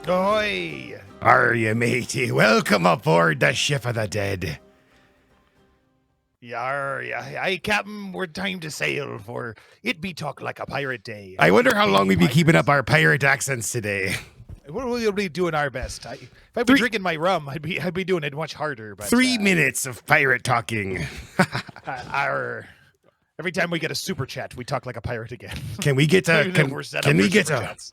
Ahoy! Arya, matey, welcome aboard the Ship of the Dead. Yar, aye, Captain, we're time to sail for it be talk like a pirate day. I wonder how long we be keeping up our pirate accents today. We'll be doing our best. If I'd be drinking my rum, I'd be doing it much harder. But 3 minutes of pirate talking. Every time we get a super chat, we talk like a pirate again. Can we get a? Can we get a? Chats.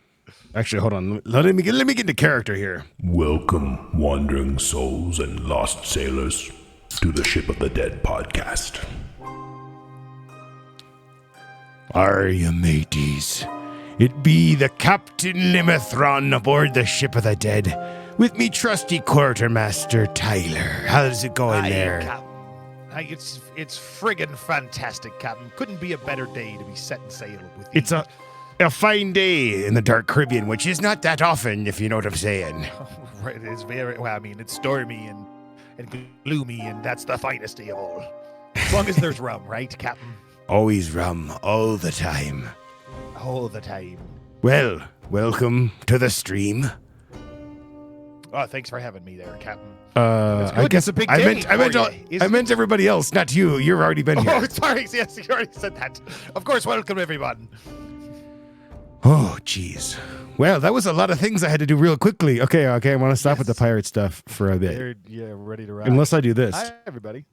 Actually, hold on. Let me get into character here. Welcome, wandering souls and lost sailors, to the Ship of the Dead podcast. Arya, mateys. It be the Captain Limithron aboard the Ship of the Dead, with me trusty quartermaster Tyler. How's it going there? Captain. It's friggin' fantastic, Captain. Couldn't be a better day to be setting sail with you. It's a fine day in the dark Caribbean, which is not that often, if you know what I'm saying. Right, it is very well. I mean, it's stormy and gloomy, and that's the finest day of all. As long as there's rum, right, Captain? Always rum, all the time. All the time. Well, welcome to the stream. Oh, thanks for having me there, Captain. I guess it's a big day. I meant everybody else, not you. You've already been here. Oh, sorry. Yes, you already said that. Of course, welcome everyone. Oh, jeez. Well, that was a lot of things I had to do real quickly. Okay. I want to stop with the pirate stuff for a bit. We're ready to ride. Unless I do this. Hi, everybody.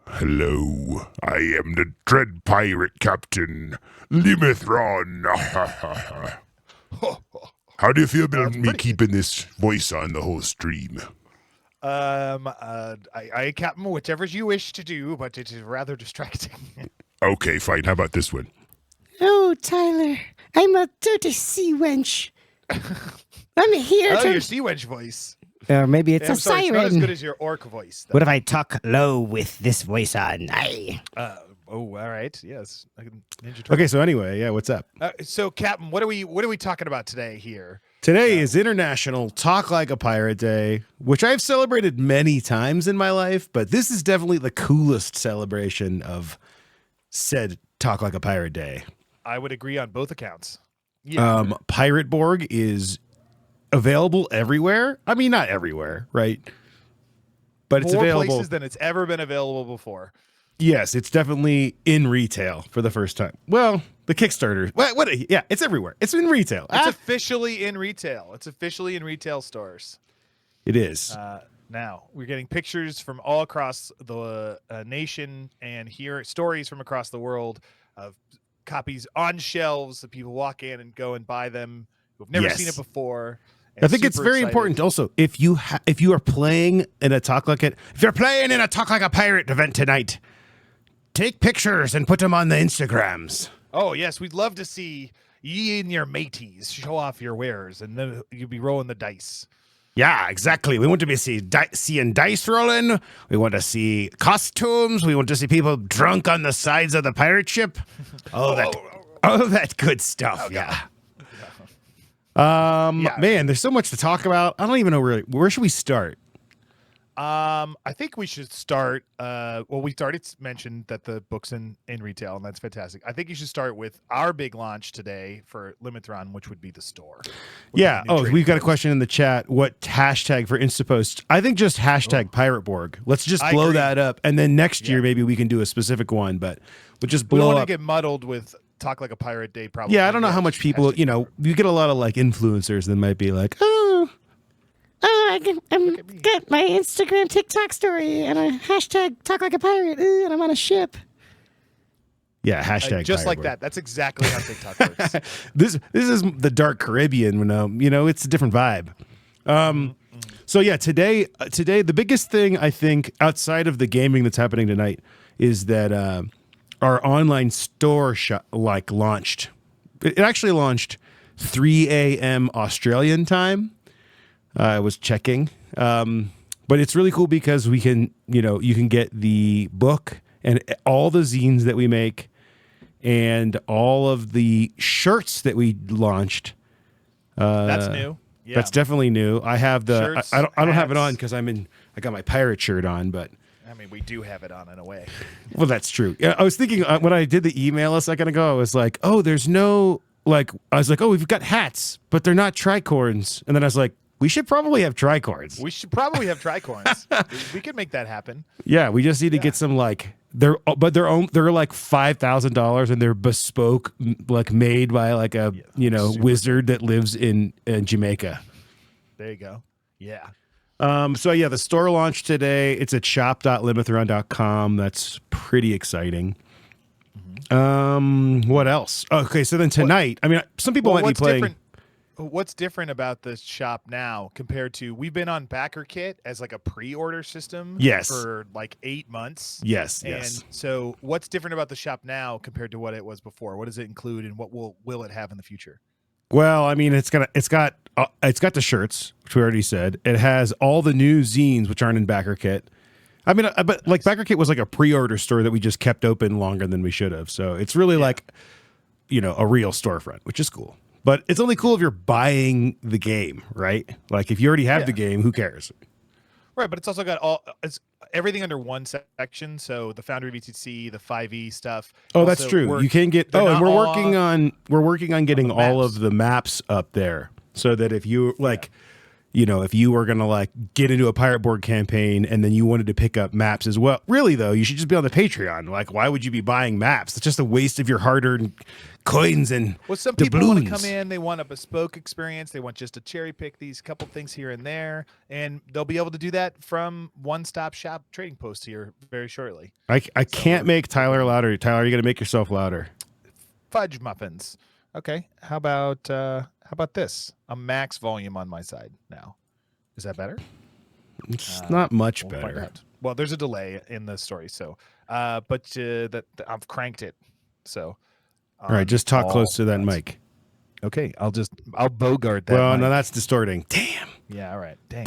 Hello, I am the Dread Pirate Captain Limithron. How do you feel about me keeping this voice on the whole stream? I Captain, whichever you wish to do, but it is rather distracting. Okay, fine. How about this one? Oh, Tyler, I'm a dirty sea wench. I'm here Oh, to... your sea wench voice. Or maybe it's I'm a sorry, siren. it's not as good as your orc voice, though. What if I talk low with this voice on? Aye. All right. Yes. Ninja Turtle. Okay, so anyway, yeah, what's up? So, Captain, what are we talking about today here? Today is International Talk Like a Pirate Day, which I've celebrated many times in my life, but this is definitely the coolest celebration of said Talk Like a Pirate Day. I would agree on both accounts. Yeah. Pirate Borg is available everywhere. I mean, not everywhere, right? But it's More available. places than it's ever been available before. Yes, it's definitely in retail for the first time. Well, the Kickstarter. Yeah, it's everywhere. It's in retail. It's officially in retail. It's officially in retail stores. It is. Now, we're getting pictures from all across the nation and hear stories from across the world of copies on shelves that people walk in and go and buy them who've never seen it before. I think it's very important also if you are playing in a Talk Like a Pirate event tonight, take pictures and put them on the Instagrams. Oh yes, we'd love to see ye and your mateys show off your wares, and then you'll be rolling the dice. Yeah, exactly. We want to be seeing dice rolling. We want to see costumes. We want to see people drunk on the sides of the pirate ship. All that good stuff. Yeah. Man, there's so much to talk about. I don't even know where should we start? I think we should start. We already mentioned that the book's in retail, and that's fantastic. I think you should start with our big launch today for Limithron, which would be the store. Yeah. Oh, we've got a question in the chat. What hashtag for Instapost? I think just hashtag Pirate Borg. Let's just blow that up, and then next year maybe we can do a specific one. But we'll just blow up. We don't up. want to get muddled with Talk Like a Pirate Day. Probably. Yeah, I don't know how much people. You get a lot of like influencers that might be like, I got my Instagram TikTok story and a hashtag Talk Like a Pirate, and I'm on a ship. Yeah, hashtag just like Pirate that. That's exactly how TikTok works. This is the dark Caribbean. It's a different vibe. So yeah, today the biggest thing I think outside of the gaming that's happening tonight is that our online store launched. It actually launched 3 a.m. Australian time. I was checking, but it's really cool because we can, you can get the book and all the zines that we make and all of the shirts that we launched. That's new. Yeah. That's definitely new. I have the. Shirts, I don't have it on because I got my pirate shirt on, but I mean, we do have it on in a way. Well, that's true. Yeah, I was thinking when I did the email a second ago, I was like, oh, there's no, like, I was like, oh, we've got hats, but they're not tricorns. And then I was like, we should probably have tricorns. We should probably have tricorns. We could make that happen. Yeah, we just need to get some like they're like $5,000 and they're bespoke, like made by like a wizard that lives in Jamaica. There you go. Yeah. So yeah, the store launched today. It's at shop.limithron.com. That's pretty exciting. What else? Okay, so then tonight, I mean, some people might be playing. What's different about the shop now compared to we've been on BackerKit as like a pre-order system for like 8 months. Yes. And so what's different about the shop now compared to what it was before? What does it include and what will it have in the future? Well, I mean, it's got the shirts, which we already said. It has all the new zines, which aren't in BackerKit. I mean, but like BackerKit was like a pre-order store that we just kept open longer than we should have. So it's really like, a real storefront, which is cool. But it's only cool if you're buying the game, right? Like if you already have the game, who cares? Right, but it's also got it's everything under one section. So the Foundry VTC, the 5e stuff. Oh, that's true. You can get. And we're working on getting all of the maps up there, so that if you like, if you were gonna like get into a Pirate Borg campaign and then you wanted to pick up maps as well. Really though, you should just be on the Patreon. Like, why would you be buying maps? It's just a waste of your hard-earned coins and some people want to come in, they want a bespoke experience, they want just to cherry pick these couple things here and there, and they'll be able to do that from one-stop shop trading post here very shortly. I can't make Tyler louder. Tyler, you got to make yourself louder. Fudge muffins. Okay, how about this? A max volume on my side now. Is that better? It's not much better. Well, there's a delay in the story, so but that I've cranked it. So all right, just talk close to that mic. Okay, I'll bogart that. Well, mic. no, that's distorting. Damn. Yeah, all right. Dang.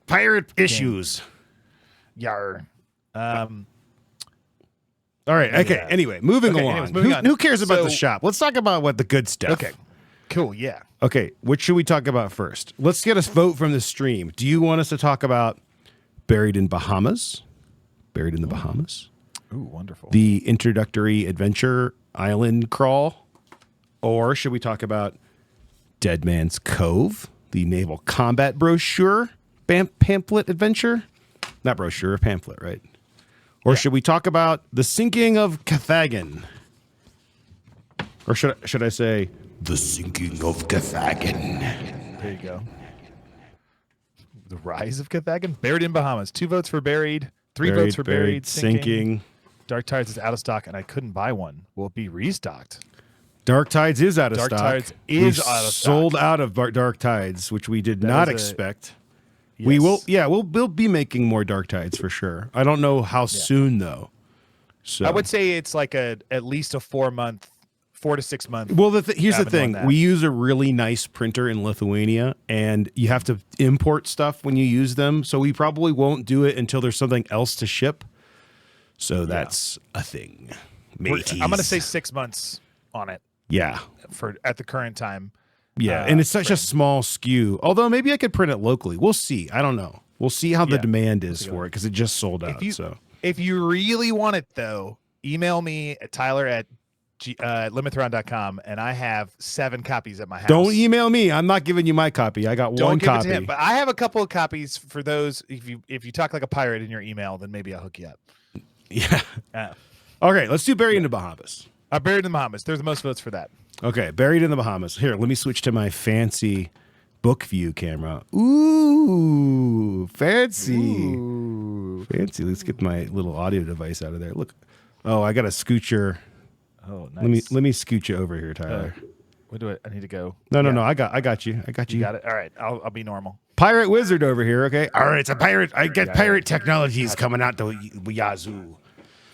Pirate issues. Yar. All right. Okay. Anyway, moving along. Anyways, moving on. Who cares about the shop? Let's talk about what the good stuff. Okay. Cool. Yeah. Okay. What should we talk about first? Let's get a vote from the stream. Do you want us to talk about Buried in Bahamas? Buried in the Bahamas. Ooh, wonderful. The introductory adventure island crawl, or should we talk about Dead Man's Cove, the naval combat brochure pamphlet adventure? Not brochure, pamphlet, right? Or should we talk about the sinking of Carthagen? Or should I say the sinking of Carthagen? There you go. The rise of Carthagen. Buried in Bahamas. 2 votes for buried. 3 votes for buried. Sinking. Dark Tides is out of stock, and I couldn't buy one. Will it be restocked? Dark Tides is out of stock. Dark Tides is out of stock. Sold out of Dark Tides, which we did not expect. Yes. We will, we'll be making more Dark Tides for sure. I don't know how soon though. So I would say it's like at least a 4 to 6 month. Well, here's the thing: we use a really nice printer in Lithuania, and you have to import stuff when you use them. So we probably won't do it until there's something else to ship. So that's a thing. Mateys. I'm going to say 6 months on it. Yeah. At the current time. Yeah, and it's such a small SKU. Although maybe I could print it locally. We'll see. I don't know. We'll see how the demand is for it because it just sold out. If you really want it, though, email me at tyler@limithron.com, and I have 7 copies at my house. Don't email me. I'm not giving you my copy. I got one copy. It to him, but I have a couple of copies for those. If you talk like a pirate in your email, then maybe I'll hook you up. Yeah. Okay, let's do Buried in the Bahamas. Buried in the Bahamas. There's the most votes for that. Okay, Buried in the Bahamas. Here, let me switch to my fancy book view camera. Ooh, fancy. Ooh. Fancy. Let's get my little audio device out of there. Look. Oh, I got a scoocher. Oh, nice. Let me scoot you over here, Tyler. Where do I need to go? No. I got you. You got it. All right. I'll be normal. Pirate Wizard over here, okay? All right, it's a pirate. I get pirate technologies coming out the yazoo.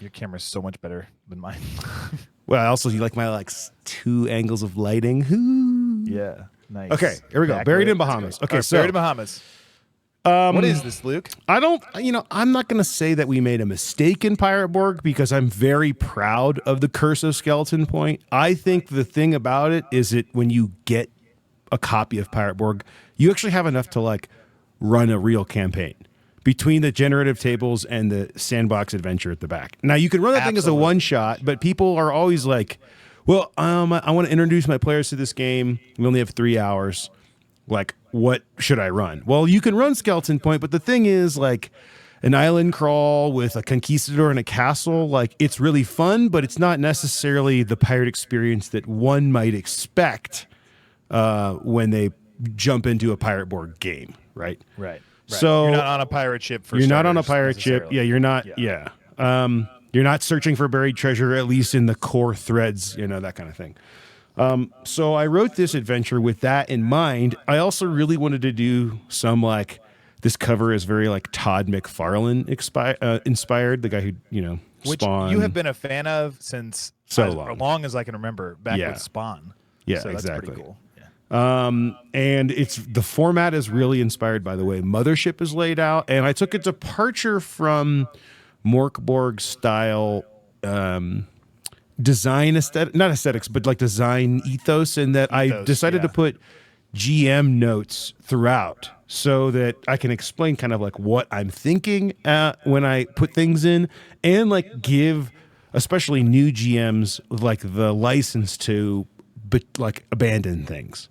Your camera's so much better than mine. Well, also you like my 2 angles of lighting. Ooh. Yeah, nice. Okay, here we go. Buried in Bahamas. Okay, so Buried in Bahamas. What is this, Luke? I'm not going to say that we made a mistake in Pirate Borg because I'm very proud of the Curse of Skeleton Point. I think the thing about it is that when you get a copy of Pirate Borg, you actually have enough to run a real campaign. between the generative tables and the sandbox adventure at the back. Now you can run that thing as a one shot, but people are always like, well, I want to introduce my players to this game. We only have 3 hours. Like, what should I run? Well, you can run Skeleton Point, but the thing is, like, an island crawl with a conquistador and a castle, like, it's really fun, but it's not necessarily the pirate experience that one might expect when they jump into a Pirate Borg game, right? Right. So you're not on a pirate ship. You're not on a pirate ship. Yeah, you're not. Yeah. You're not searching for buried treasure, at least in the core threads, that kind of thing. So I wrote this adventure with that in mind. I also really wanted to do some this cover is very Todd McFarlane inspired, the guy who which Spawn. You have been a fan of since so long as I can remember, back with Spawn. Yeah, so that's exactly. Pretty cool. Yeah. And the format is really inspired by the way Mothership is laid out, and I took a departure from Morkborg style design not aesthetics, but design ethos, in that I decided to put GM notes throughout so that I can explain kind of what I'm thinking when I put things in, and give especially new GMs the license to abandon things,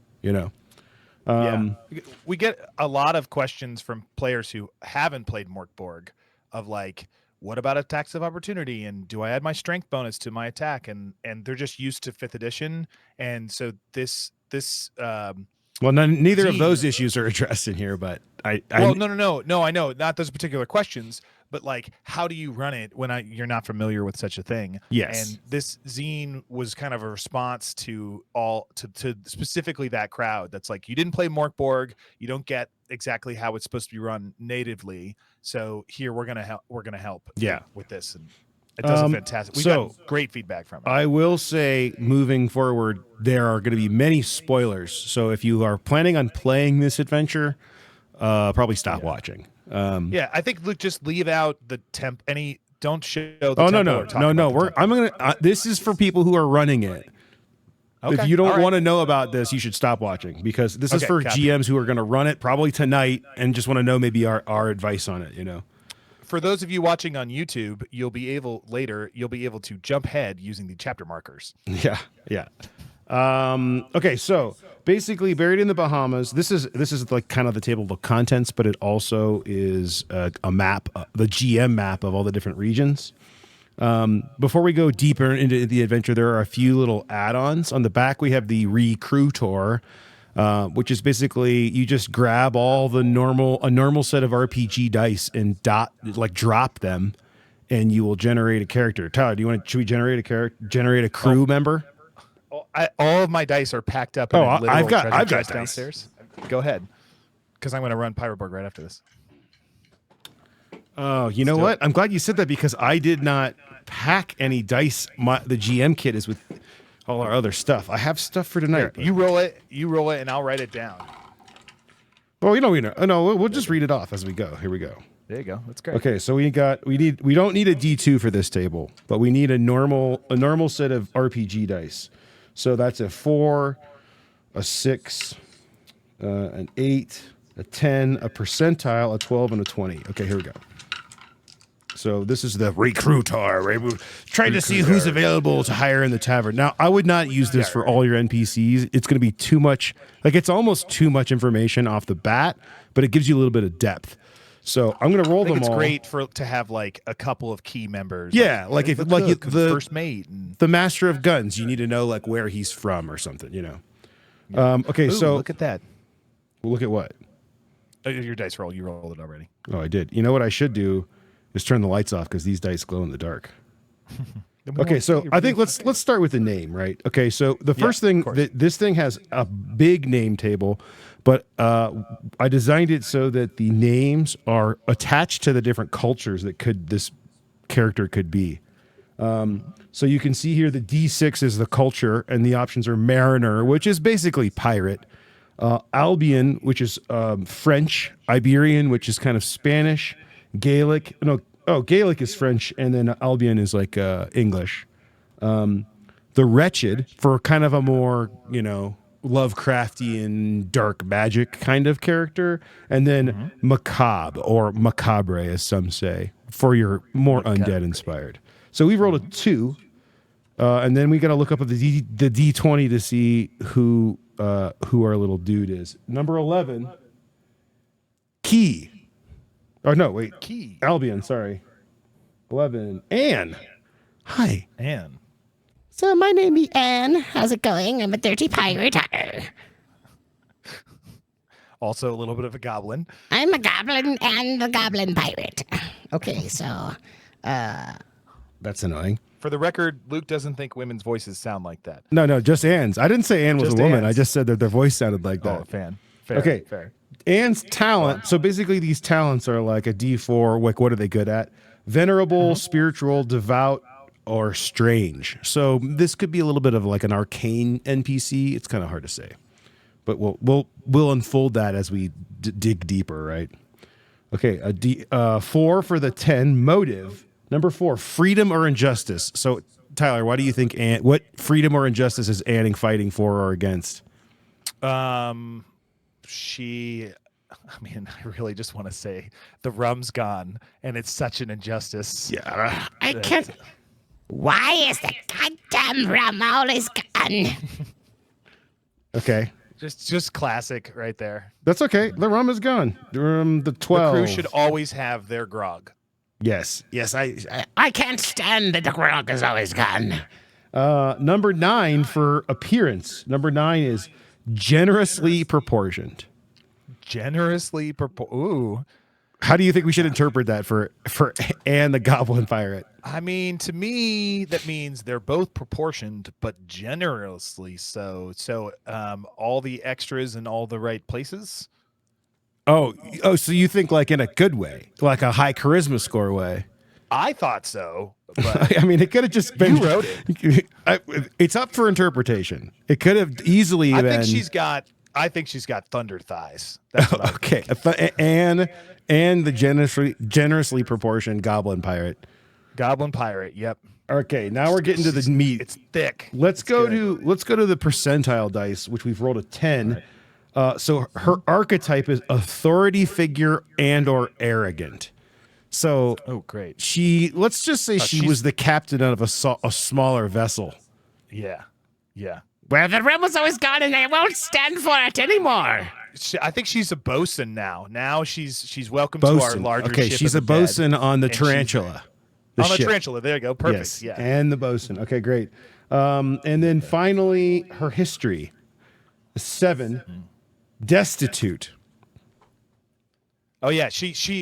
we get a lot of questions from players who haven't played Morkborg of what about attacks of opportunity, and do I add my strength bonus to my attack, and they're just used to 5th edition, and so this well, neither of those issues are addressed in here, but no, I know not those particular questions, but how do you run it when you're not familiar with such a thing? Yes. And this zine was kind of a response to specifically that crowd that's you didn't play Morkborg, you don't get exactly how it's supposed to be run natively, so here we're gonna help with this, and it does a fantastic. We got great feedback from it. I will say, moving forward, there are going to be many spoilers, so if you are planning on playing this adventure, probably stop watching. I think Luke, just leave out the temp. Don't show the. Oh no. This is for people who are running it. Okay. If you don't want to know about this, you should stop watching, because this is for GMs who are going to run it probably tonight and just want to know maybe our advice on it. For those of you watching on YouTube, you'll be able to jump ahead using the chapter markers. Yeah. Okay, so basically, Buried in the Bahamas. This is kind of the table of contents, but it also is a map, the GM map of all the different regions. Before we go deeper into the adventure, there are a few little add-ons. On the back, we have the Recruitor, which is basically you just grab all a normal set of RPG dice and drop them, and you will generate a character. Todd, should we generate a crew member? All of my dice are packed up. I've got dice downstairs. Go ahead, because I'm going to run Pirate Borg right after this. Oh, you know what? I'm glad you said that, because I did not pack any dice. The GM kit is with all our other stuff. I have stuff for tonight. Here, you roll it, and I'll write it down. Well, no, we'll just read it off as we go. Here we go. There you go. That's great. Okay, so we don't need a D2 for this table, but we need a normal set of RPG dice. So that's a 4, a 6, an 8, a 10, a percentile, a 12, and a 20. Okay, here we go. So this is the Recruitor, right? We're trying to see who's available to hire in the tavern. Now, I would not use this for all your NPCs. It's going to be too much. It's almost too much information off the bat, but it gives you a little bit of depth. So I'm going to roll them all. It's great to have a couple of key members. Yeah, the first mate, the master of guns. You need to know where he's from or something. Okay, so look at that. Well, look at what? Your dice roll. You rolled it already. Oh, I did. You know what I should do is turn the lights off, because these dice glow in the dark. Okay, so I think let's start with the name, right? Okay, so the first thing, this thing has a big name table, but I designed it so that the names are attached to the different cultures that this character could be. So you can see here the D6 is the culture, and the options are Mariner, which is basically pirate, Albion, which is French, Iberian, which is kind of Spanish, Gaelic. Gaelic is French, and then Albion is English. The Wretched, for kind of a more Lovecraftian dark magic kind of character, and then macabre or macabre, as some say, for your more undead inspired. So we rolled a 2, and then we got to look up at the D20 to see who our little dude is. Number 11, Key. Oh no, wait, Key. Albion. Sorry, 11, Anne. Hi, Anne. So my name is Anne. How's it going? I'm a dirty pirate. Also a little bit of a goblin. I'm a goblin and a goblin pirate. Okay, so that's annoying. For the record, Luke doesn't think women's voices sound like that. No, just Anne's. I didn't say Anne was Just a woman. Anne's. I just said that their voice sounded like that. Oh, fan. Fair, Okay. Fair. Anne's talent. So basically, these talents are like a D4. Like, what are they good at? Venerable, spiritual, devout, or strange. So this could be a little bit of like an arcane NPC. It's kind of hard to say, but we'll unfold that as we dig deeper, right? Okay, a 4 for the 10. Motive. Number 4, freedom or injustice. So Tyler, why do you think what freedom or injustice is Anne fighting for or against? I really just want to say the rum's gone, and it's such an injustice. Yeah, I can't. Why is the goddamn rum always gone? okay. Just classic right there. That's okay. The rum is gone. The 12. The crew should always have their grog. Yes. I can't stand that the grog is always gone. Number 9 for appearance. Number 9 is generously proportioned. Ooh. How do you think we should interpret that for Anne the Goblin Pirate? I mean, to me, that means they're both proportioned, but generously so. So, all the extras in all the right places. Oh, so you think like in a good way, like a high charisma score way? I thought so, but I mean, it could have just been. You wrote it. It's up for interpretation. It could have easily been. I think she's got thunder thighs. That's what Okay, and the generously proportioned Goblin Pirate. Goblin pirate. Yep. Okay, now we're getting to the meat. It's thick. Let's go to the percentile dice, which we've rolled a 10. So her archetype is authority figure and or arrogant. So great. Let's just say she was the captain of a smaller vessel. Yeah. Well, the rum was always gone, and I won't stand for it anymore. I think she's a bosun now. Now she's welcome to our larger okay, ship. she's a bosun on the Tarantula. The Tarantula. There you go. Perfect. Yes, yeah. and the bosun. Okay, great. And then finally, her history. 7, destitute. Oh yeah,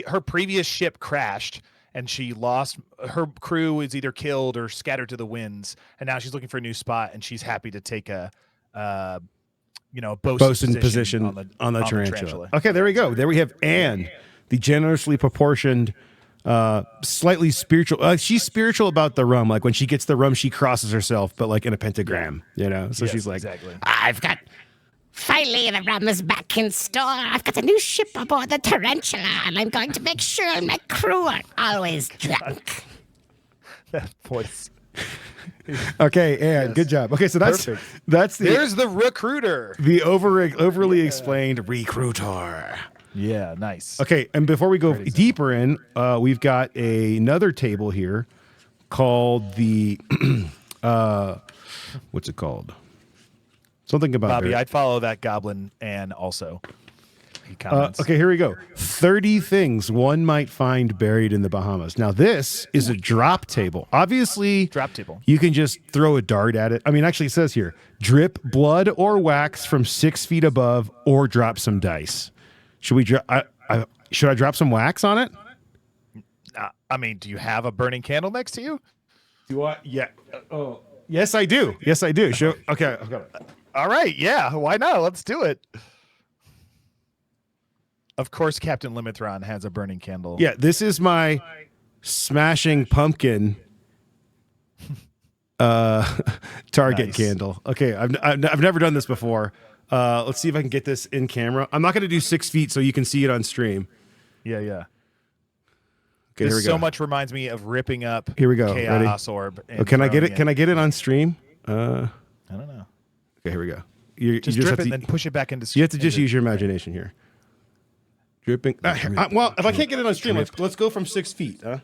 her previous ship crashed and she lost her crew is either killed or scattered to the winds, and now she's looking for a new spot, and she's happy to take a bosun position on the Tarantula. Okay, there we go. There we have Anne, the generously proportioned, slightly spiritual. She's spiritual about the rum. Like when she gets the rum, she crosses herself, but like in a pentagram, So she's like, exactly. Finally, the rum is back in store. I've got a new ship aboard the Tarantula, and I'm going to make sure my crew are always drunk. That voice. Okay, Anne, good job. Okay, so there's the recruiter. The overly explained recruiter. Yeah, nice. Okay, and before we go deeper in, we've got another table here called the what's it called? Something about Bobby. her. I'd follow that goblin, and also he comments. Okay, here we go. 30 things one might find buried in the Bahamas. Now, this is a drop table. Obviously, Drop table. you can just throw a dart at it. I mean, actually, it says here, drip blood or wax from 6 feet above, or drop some dice. Should we should I drop some wax on it? I mean, do you have a burning candle next to you? Do I? Yeah. Oh, yes, I do. Yes, I do. Okay. I've got it. All right, yeah, why not? Let's do it. Of course, Captain Limithron has a burning candle. Yeah, this is my smashing pumpkin target candle. Okay, I've never done this before. Let's see if I can get this in camera. I'm not going to do 6 feet so you can see it on stream. Yeah. Okay, This here we go. so much reminds me of ripping up Here we go. Chaos Orb. Oh, can I get it? Can I get it on stream? I don't know. Okay, here we go. You Just just drip have it to, and then push it back into. you have to just use your imagination here. Dripping. Well, if I can't get it on stream, let's go from 6 feet, huh?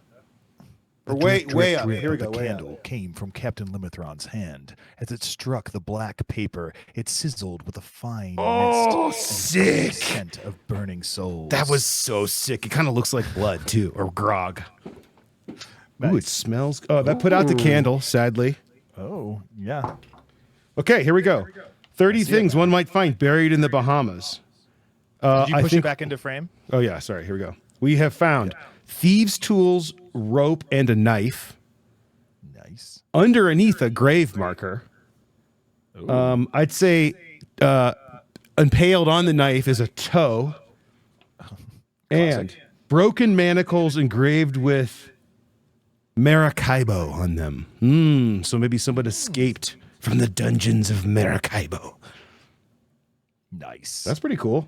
Or way up. Here we go. The Way candle up. came from Captain Limithron's hand. As it struck the black paper, it sizzled with a fine mist. Sick! Scent of burning souls. That was so sick. It kind of looks like blood too, or grog. Ooh, it smells. Oh, that put out the candle. Sadly. Oh yeah. Okay, here we go. 30 things one might find buried in the Bahamas. Did you I push think- it back into frame? Oh yeah, sorry. Here we go. We have found thieves' tools, rope, and a knife. Nice. Underneath a grave marker. I'd say impaled on the knife is a toe. And broken manacles engraved with Maracaibo on them. So maybe someone escaped from the dungeons of Maracaibo. Nice. That's pretty cool.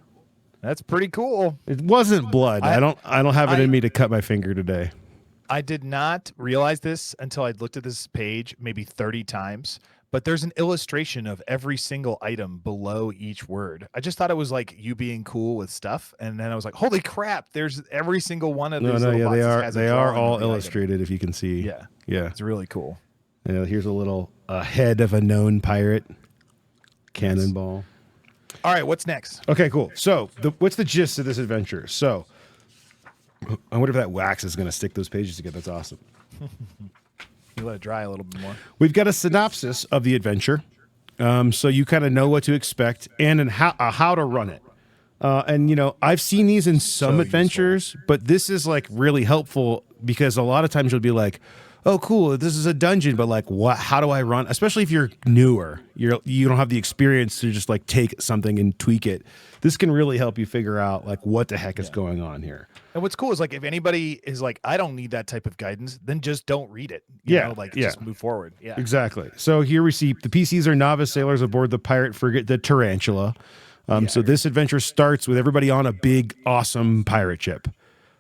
That's pretty cool. It wasn't blood. I don't have it in me to cut my finger today. I did not realize this until I'd looked at this page maybe 30 times, but there's an illustration of every single item below each word. I just thought it was like you being cool with stuff, and then I was like, holy crap, there's every single one of these little Yeah, boxes has a they are drawing all of the item. illustrated if you can see. Yeah. Yeah. It's really cool. Here's a little head of a known pirate. Cannonball. All right, what's next? Okay, cool. So, what's the gist of this adventure? So, I wonder if that wax is going to stick those pages together. That's awesome. You let it dry a little bit more. We've got a synopsis of the adventure, so you kind of know what to expect and how to run it. And I've seen these in some adventures, but this is like really helpful because a lot of times you'll be like, "Oh, cool, this is a dungeon," but like, what? How do I run? Especially if you're newer, you don't have the experience to just like take something and tweak it. This can really help you figure out like what the heck is going on here. And what's cool is like if anybody is like, I don't need that type of guidance, then just don't read it. Just move forward. Yeah. Exactly. So here we see the PCs are novice sailors aboard the pirate frigate, the Tarantula. So this adventure starts with everybody on a big, awesome pirate ship.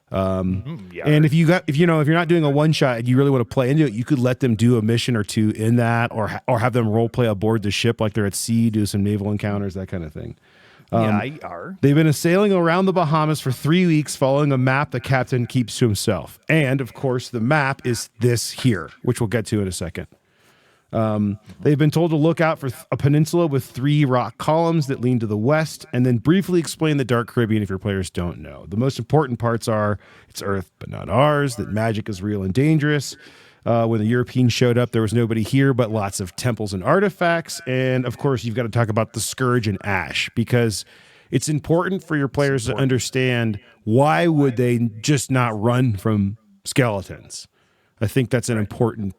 And if you're not doing a one shot and you really want to play into it, you could let them do a mission or two in that, or have them role play aboard the ship like they're at sea, do some naval encounters, that kind of thing. They've been sailing around the Bahamas for 3 weeks, following a map the captain keeps to himself. And of course, the map is this here, which we'll get to in a second. They've been told to look out for a peninsula with 3 rock columns that lean to the west, and then briefly explain the Dark Caribbean if your players don't know. The most important parts are it's Earth but not ours, that magic is real and dangerous. When the Europeans showed up, there was nobody here but lots of temples and artifacts. And of course, you've got to talk about the Scourge and Ash, because it's important for your players to understand why would they just not run from skeletons. I think that's an important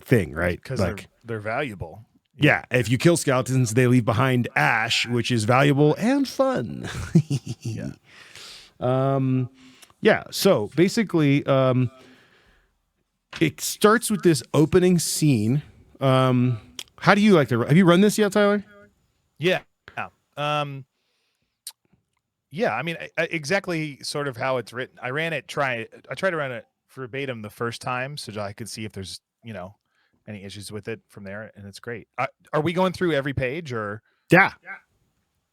thing, right? Because they're valuable. Yeah, if you kill skeletons, they leave behind ash, which is valuable and fun. So basically, it starts with this opening scene. How do you like to? Have you run this yet, Tyler? Yeah. I mean, exactly sort of how it's written. I tried to run it verbatim the first time so that I could see if there's any issues with it from there, and it's great. Are we going through every page or? Yeah.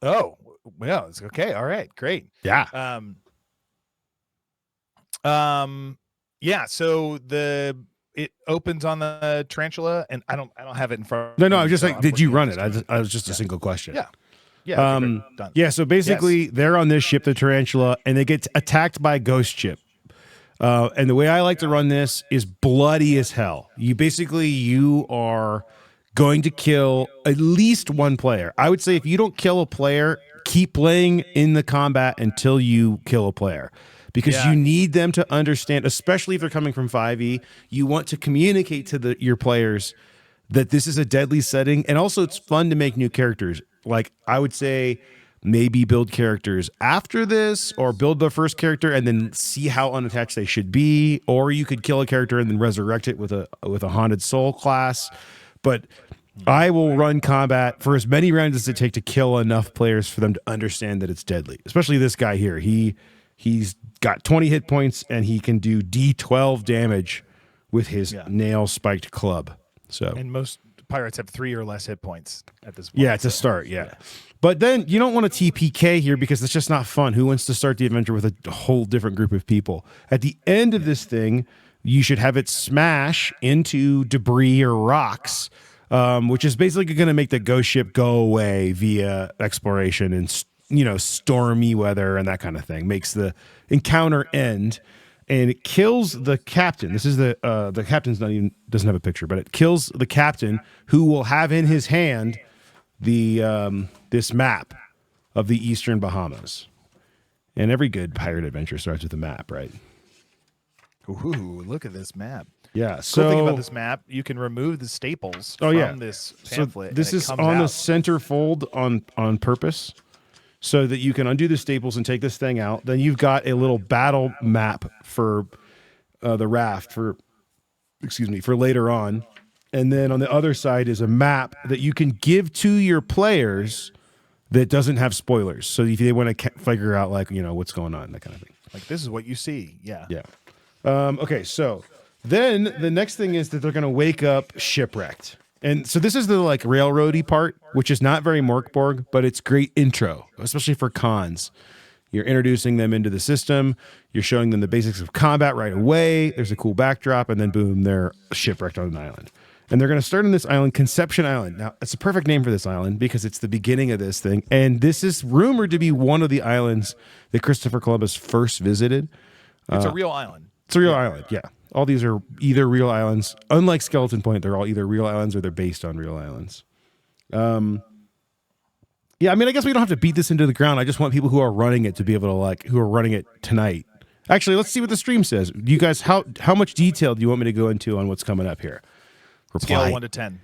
Oh, well, it's okay. All right, great. Yeah. So it opens on the tarantula, and I don't have it in front. No, I was just like, did you run it? I was just a single question. Yeah. Yeah. Okay, done. Yeah. So basically, they're on this ship, the Tarantula, and they get attacked by a ghost ship. And the way I like to run this is bloody as hell. You are going to kill at least one player. I would say if you don't kill a player, keep playing in the combat until you kill a player. Because you need them to understand, especially if they're coming from 5e, you want to communicate to your players that this is a deadly setting. And also it's fun to make new characters. Like I would say maybe build characters after this, or build the first character and then see how unattached they should be. Or you could kill a character and then resurrect it with a haunted soul class. But I will run combat for as many rounds as it takes to kill enough players for them to understand that it's deadly. Especially this guy here. He's got 20 hit points and he can do D12 damage with his nail spiked club. So, and most pirates have 3 or less hit points at this point. Yeah, to start, yeah. But then you don't want a TPK here because it's just not fun. Who wants to start the adventure with a whole different group of people? At the end of this thing, you should have it smash into debris or rocks, which is basically going to make the ghost ship go away via exploration and, stormy weather and that kind of thing. Makes the encounter end. And it kills the captain. This is the captain's doesn't have a picture, but it kills the captain, who will have in his hand the this map of the Eastern Bahamas. And every good pirate adventure starts with a map, right? Ooh, look at this map. Yeah. Cool So thing about this map, you can remove the staples from this pamphlet. So this and it is comes on the out. center fold on purpose, so that you can undo the staples and take this thing out. Then you've got a little battle map for the raft for later on. And then on the other side is a map that you can give to your players that doesn't have spoilers. So if they want to figure out what's going on, that kind of thing. Like, this is what you see. Yeah. Yeah. Okay, so then the next thing is that they're going to wake up shipwrecked. And so this is the railroady part, which is not very Morkborg, but it's great intro, especially for cons. You're introducing them into the system. You're showing them the basics of combat right away. There's a cool backdrop, and then boom, they're shipwrecked on an island. And they're going to start on this island, Conception Island. Now, it's a perfect name for this island because it's the beginning of this thing. And this is rumored to be one of the islands that Christopher Columbus first visited. It's a real island. It's a real island, yeah. All these are either real islands. Unlike Skeleton Point, they're all either real islands or they're based on real islands. Yeah, I mean, I guess we don't have to beat this into the ground. I just want people who are running it to be able to who are running it tonight. Actually, let's see what the stream says. You guys, how much detail do you want me to go into on what's coming up here? Scale of 1 to 10.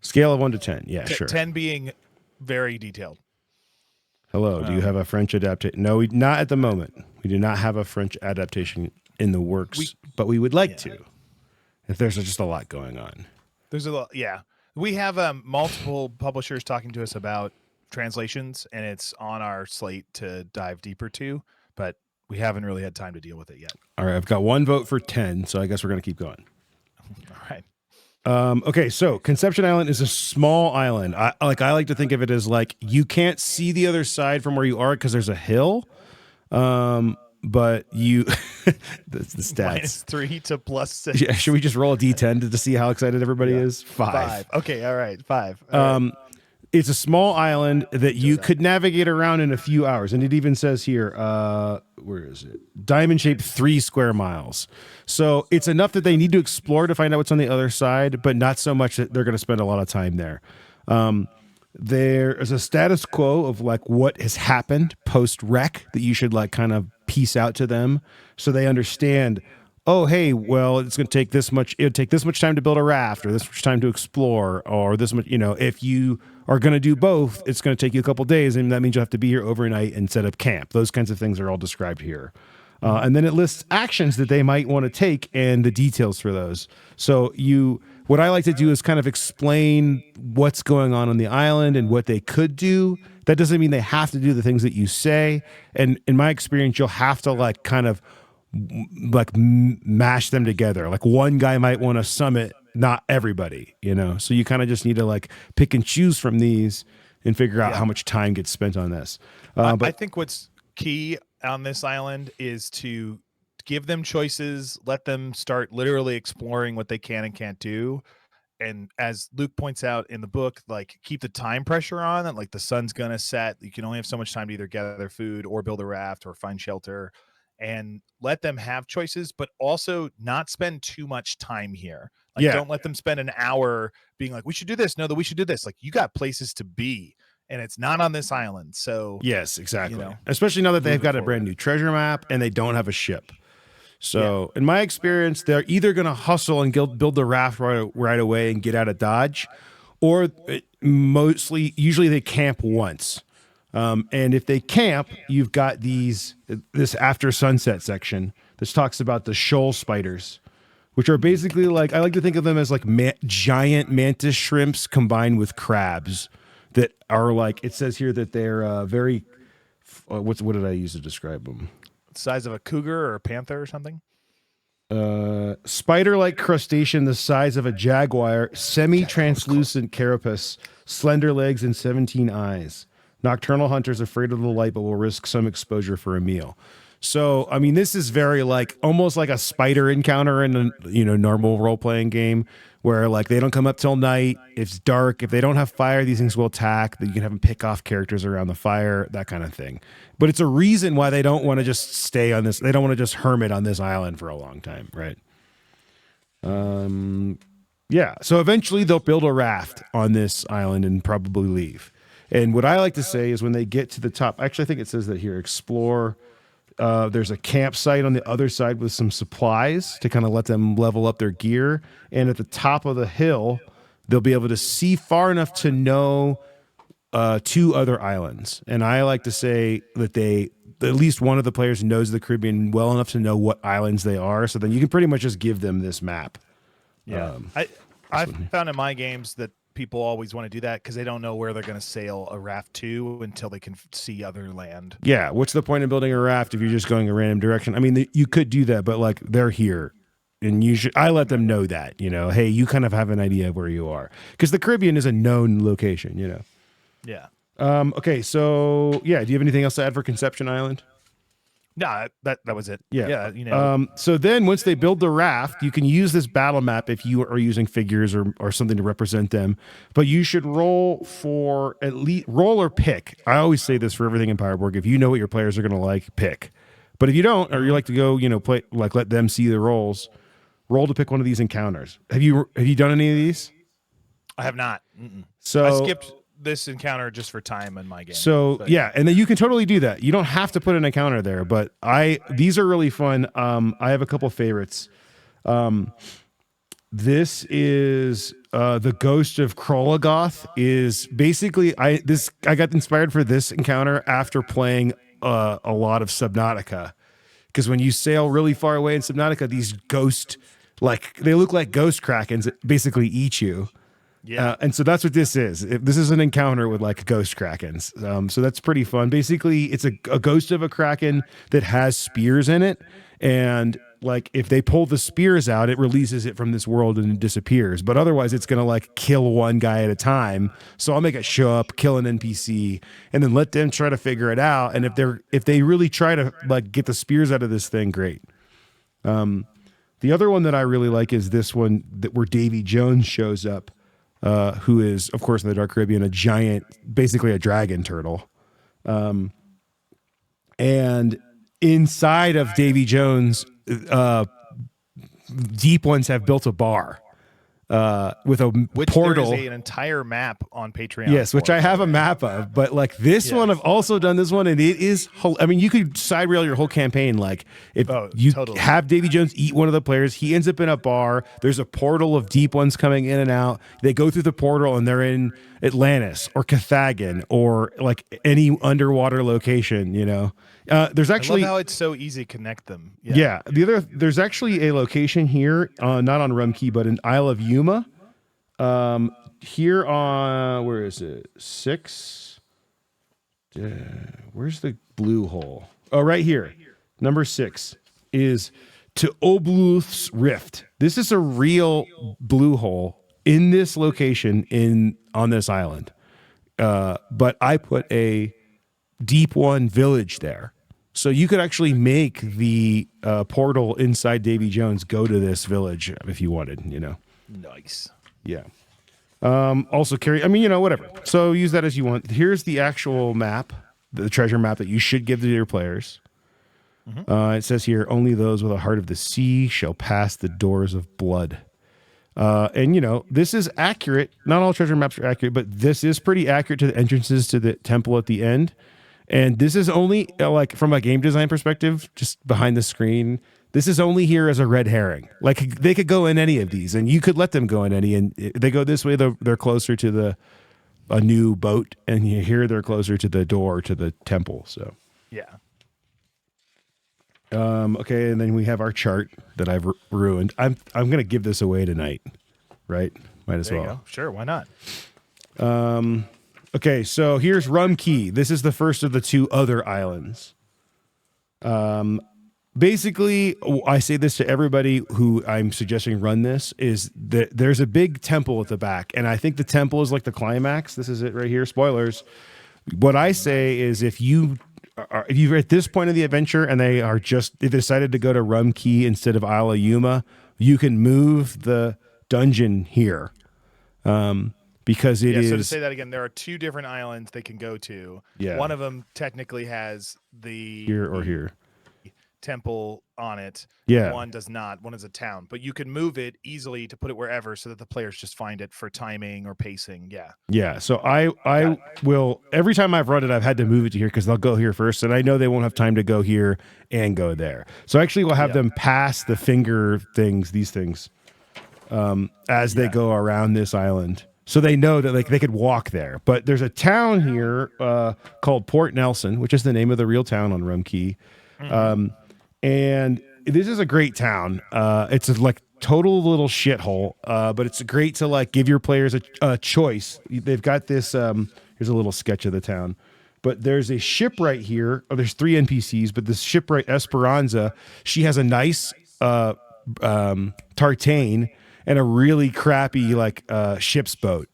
Scale of 1 to 10. Yeah, sure. 10 being very detailed. Hello. Do you have a French adaptation? No, not at the moment. We do not have a French adaptation in the works, but we would like to. If there's just a lot going on. There's a lot. Yeah, we have multiple publishers talking to us about translations, and it's on our slate to dive deeper to, but we haven't really had time to deal with it yet. All right, I've got 1 vote for 10, so I guess we're going to keep going. All right. Okay, so Conception Island is a small island. I like to think of it as you can't see the other side from where you are because there's a hill. But you, the stats. -3 to +6. Yeah, should we just roll a D10 to see how excited everybody is? 5. Okay, all right, 5. All right. It's a small island that you could navigate around in a few hours. And it even says here, where is it? Diamond shaped 3 square miles. So it's enough that they need to explore to find out what's on the other side, but not so much that they're going to spend a lot of time there. There is a status quo of what has happened post-wreck that you should kind of piece out to them so they understand, oh, hey, well, it's going to take this much. It would take this much time to build a raft or this much time to explore or this much, if you are going to do both, it's going to take you a couple days. And that means you have to be here overnight and set up camp. Those kinds of things are all described here. And then it lists actions that they might want to take and the details for those. So what I like to do is kind of explain what's going on the island and what they could do. That doesn't mean they have to do the things that you say. And in my experience, you'll have to kind of mash them together. One guy might want to summit, not everybody, So you kind of just need to pick and choose from these and figure out how much time gets spent on this. But I think what's key on this island is to give them choices, let them start literally exploring what they can and can't do. And as Luke points out in the book, keep the time pressure on that, the sun's going to set. You can only have so much time to either gather food or build a raft or find shelter, and let them have choices, but also not spend too much time here. Don't let them spend an hour being we should do this. No, that we should do this. You got places to be, and it's not on this island. So yes, exactly. Especially now that they've got a brand new treasure map and they don't have a ship. So in my experience, they're either going to hustle and build the raft right away and get out of Dodge, or usually they camp once. And if they camp, you've got this after sunset section. This talks about the shoal spiders, which are basically I like to think of them as giant mantis shrimps combined with crabs that are it says here that they're very, what did I use to describe them? Size of a cougar or a panther or something? Spider-like crustacean the size of a jaguar, semi-translucent carapace, slender legs, and 17 eyes. Nocturnal hunters afraid of the light but will risk some exposure for a meal. So, I mean, this is very like almost like a spider encounter in a normal role-playing game where like they don't come up till night. It's dark. If they don't have fire, these things will attack. You can have them pick off characters around the fire, that kind of thing. But it's a reason why they don't want to just stay on this. They don't want to just hermit on this island for a long time, right? Yeah. So eventually they'll build a raft on this island and probably leave. And what I like to say is when they get to the top, actually, I think it says that here, explore. There's a campsite on the other side with some supplies to kind of let them level up their gear. And at the top of the hill, they'll be able to see far enough to know 2 other islands. And I like to say that at least one of the players knows the Caribbean well enough to know what islands they are. So then you can pretty much just give them this map. Yeah. I've found in my games that people always want to do that because they don't know where they're going to sail a raft to until they can see other land. Yeah. What's the point of building a raft if you're just going a random direction? I mean, you could do that, but like they're here. And I let them know that, hey, you kind of have an idea of where you are. Because the Caribbean is a known location, Yeah. Okay, so, yeah, do you have anything else to add for Conception Island? No, that was it. Yeah. Yeah, so then once they build the raft, you can use this battle map if you are using figures or something to represent them. But you should roll for at least roll or pick. I always say this for everything in Pirate Borg. If you know what your players are going to like, pick. But if you don't, or you like to go, play like let them see the rolls, roll to pick one of these encounters. Have you done any of these? I have not. Mm-mm. So I skipped this encounter just for time in my game. Yeah, and then you can totally do that. You don't have to put an encounter there, but these are really fun. I have a couple favorites. This is the Ghost of Krologoth. Is basically I got inspired for this encounter after playing a lot of Subnautica, because when you sail really far away in Subnautica, these ghost they look like ghost krakens that basically eat you. Yeah. And so that's what this is. This is an encounter with like ghost krakens. So that's pretty fun. Basically, it's a ghost of a kraken that has spears in it. And like if they pull the spears out, it releases it from this world and it disappears. But otherwise, it's going to like kill one guy at a time. So I'll make it show up, kill an NPC, and then let them try to figure it out. And if they really try to like get the spears out of this thing, great. The other one that I really like is this one where Davy Jones shows up. Who is, of course, in the Dark Caribbean, a giant, basically a dragon turtle. And inside of Davy Jones, Deep Ones have built a bar with a portal. There is an entire map on Patreon. Yes, which I have a map of. But like this one, I've also done this one, and it is, I mean, you could side rail your whole campaign. Like if you have Davy Jones eat one of the players, he ends up in a bar. There's a portal of Deep Ones coming in and out. They go through the portal and they're in Atlantis or Carthagen or like any underwater location, There's actually I love how it's so easy to connect them. Yeah. There's actually a location here, not on Rumkey, but in Isle of Yuma. Here on, where is it? 6. Where's the blue hole? Oh, right here. Number 6 is to Obluth's Rift. This is a real blue hole in this location on this island. But I put a Deep One village there. So you could actually make the portal inside Davy Jones go to this village if you wanted, Nice. Yeah. Also whatever. So use that as you want. Here's the actual map, the treasure map that you should give to your players. Mm-hmm. It says here, only those with a heart of the sea shall pass the doors of blood. And this is accurate. Not all treasure maps are accurate, but this is pretty accurate to the entrances to the temple at the end. And this is only like from a game design perspective, just behind the screen. This is only here as a red herring. Like they could go in any of these, and you could let them go in any. And if they go this way, they're closer to a new boat, and here they're closer to the door to the temple. So yeah. Okay, and then we have our chart that I've ruined. I'm gonna give this away tonight, right? Might as well. Go. Sure, why not? Okay, so here's Rum Key. This is the first of the 2 other islands. basically, I say this to everybody who I'm suggesting run this, is that there's a big temple at the back, and I think the temple is like the climax. This is it right here. Spoilers. What I say is if you're at this point of the adventure and they decided to go to Rum Key instead of Isle of Yuma, you can move the dungeon here. Because it is. So to say that again, there are 2 different islands they can go to. Yeah. One of them technically has the Here or here. temple on it. Yeah. One does not. One is a town, but you can move it easily to put it wherever so that the players just find it for timing or pacing. Yeah. Yeah. So I will, every time I've run it, I've had to move it to here because they'll go here first, and I know they won't have time to go here and go there. So actually, we'll have them pass the finger things, these things, as they go around this island. So they know that like they could walk there. But there's a town here called Port Nelson, which is the name of the real town on Rum Key. And this is a great town. It's a like total little shithole, but it's great to like give your players a choice. They've got this. Here's a little sketch of the town. But there's a shipwright here. Oh, there's 3 NPCs, but this shipwright Esperanza, she has a nice tartane and a really crappy like ship's boat.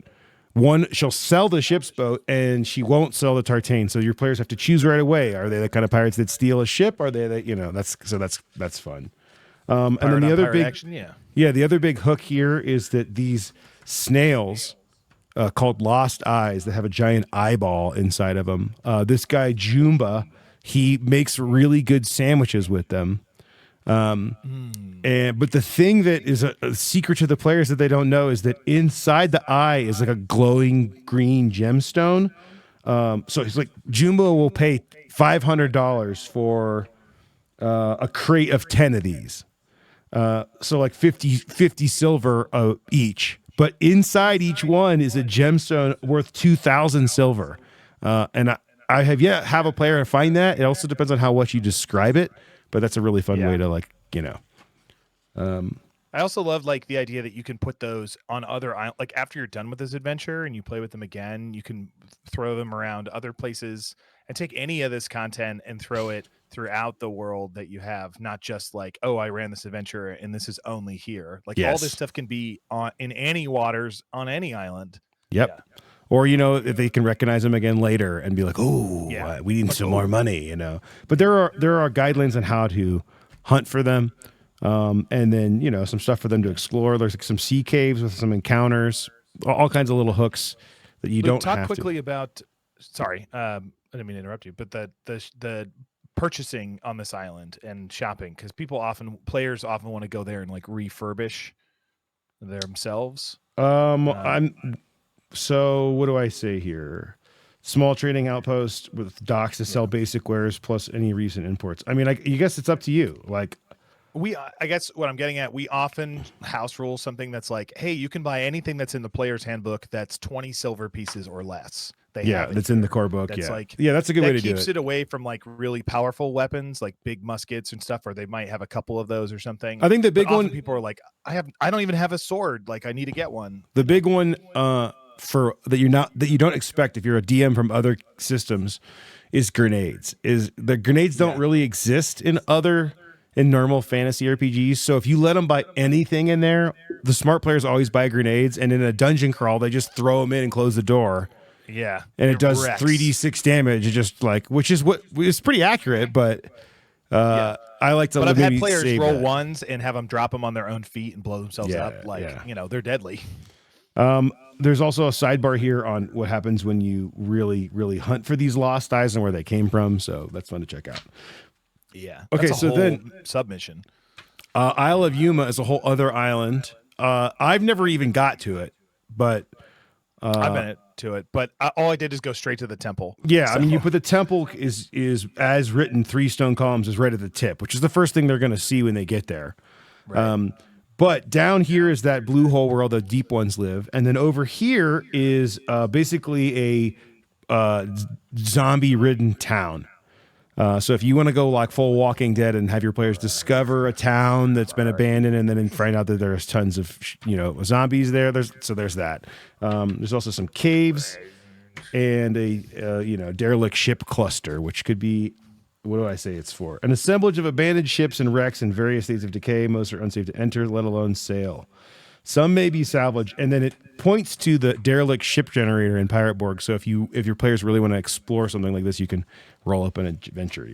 One, she'll sell the ship's boat and she won't sell the tartane. So your players have to choose right away. Are they the kind of pirates that steal a ship? Are they that that's fun. And then the other big action, the other big hook here is that these snails called Lost Eyes that have a giant eyeball inside of them. This guy Jumba, he makes really good sandwiches with them. But the thing that is a secret to the players that they don't know is that inside the eye is like a glowing green gemstone. So he's like, Jumbo will pay $500 for a crate of 10 of these. So like 50 silver each. But inside each one is a gemstone worth 2,000 silver. And I have yet have a player find that. It also depends on how much you describe it. But that's a really fun way to like, I also love like the idea that you can put those on other islands. Like after you're done with this adventure and you play with them again, you can throw them around other places and take any of this content and throw it throughout the world that you have. Not just like, oh, I ran this adventure and this is only here. Like all this stuff can be in any waters on any island. Yep. Yeah. Or, if they can recognize them again later and be like, oh, we need some more money, But there are guidelines on how to hunt for them. And then, some stuff for them to explore. There's like some sea caves with some encounters, all kinds of little hooks that you don't have to. Talk quickly about, sorry, I didn't mean to interrupt you, but the purchasing on this island and shopping, because players often want to go there and like refurbish themselves. So what do I say here? Small trading outpost with docks to sell basic wares plus any recent imports. I mean, I guess it's up to you. Like I guess what I'm getting at, we often house rule something that's like, hey, you can buy anything that's in the player's handbook that's 20 silver pieces or less. That's in the core book. That's that's a good way to do it. That keeps it away from like really powerful weapons, like big muskets and stuff, or they might have a couple of those or something. I think the big one, people are like, I don't even have a sword. Like I need to get one. The big one, for that you don't expect if you're a DM from other systems, is grenades. Is the grenades don't really exist in normal fantasy RPGs. So if you let them buy anything in there, the smart players always buy grenades, and in a dungeon crawl they just throw them in and close the door. Yeah, and it does 3d6 damage. Just like, which is pretty accurate, but I like to. But I've had players roll ones and have them drop them on their own feet and blow themselves up. Like they're deadly. There's also a sidebar here on what happens when you really, really hunt for these lost eyes and where they came from. So that's fun to check out. Yeah. Okay. So then submission. Isle of Yuma is a whole other island. I've never even got to it, but I've been to it, but all I did is go straight to the temple. Yeah. So. I mean, you put the temple is as written 3 stone columns is right at the tip, which is the first thing they're going to see when they get there. Right. But down here is that blue hole where all the deep ones live. And then over here is basically a zombie-ridden town. So if you want to go like full Walking Dead and have your players discover a town that's been abandoned and then find out that there's tons of zombies there, there's that. There's also some caves and a derelict ship cluster, which could be what do I say it's for? An assemblage of abandoned ships and wrecks in various states of decay. Most are unsafe to enter, let alone sail. Some may be salvaged, and then it points to the derelict ship generator in Pirate Borg. So if your players really want to explore something like this, you can roll up an adventure.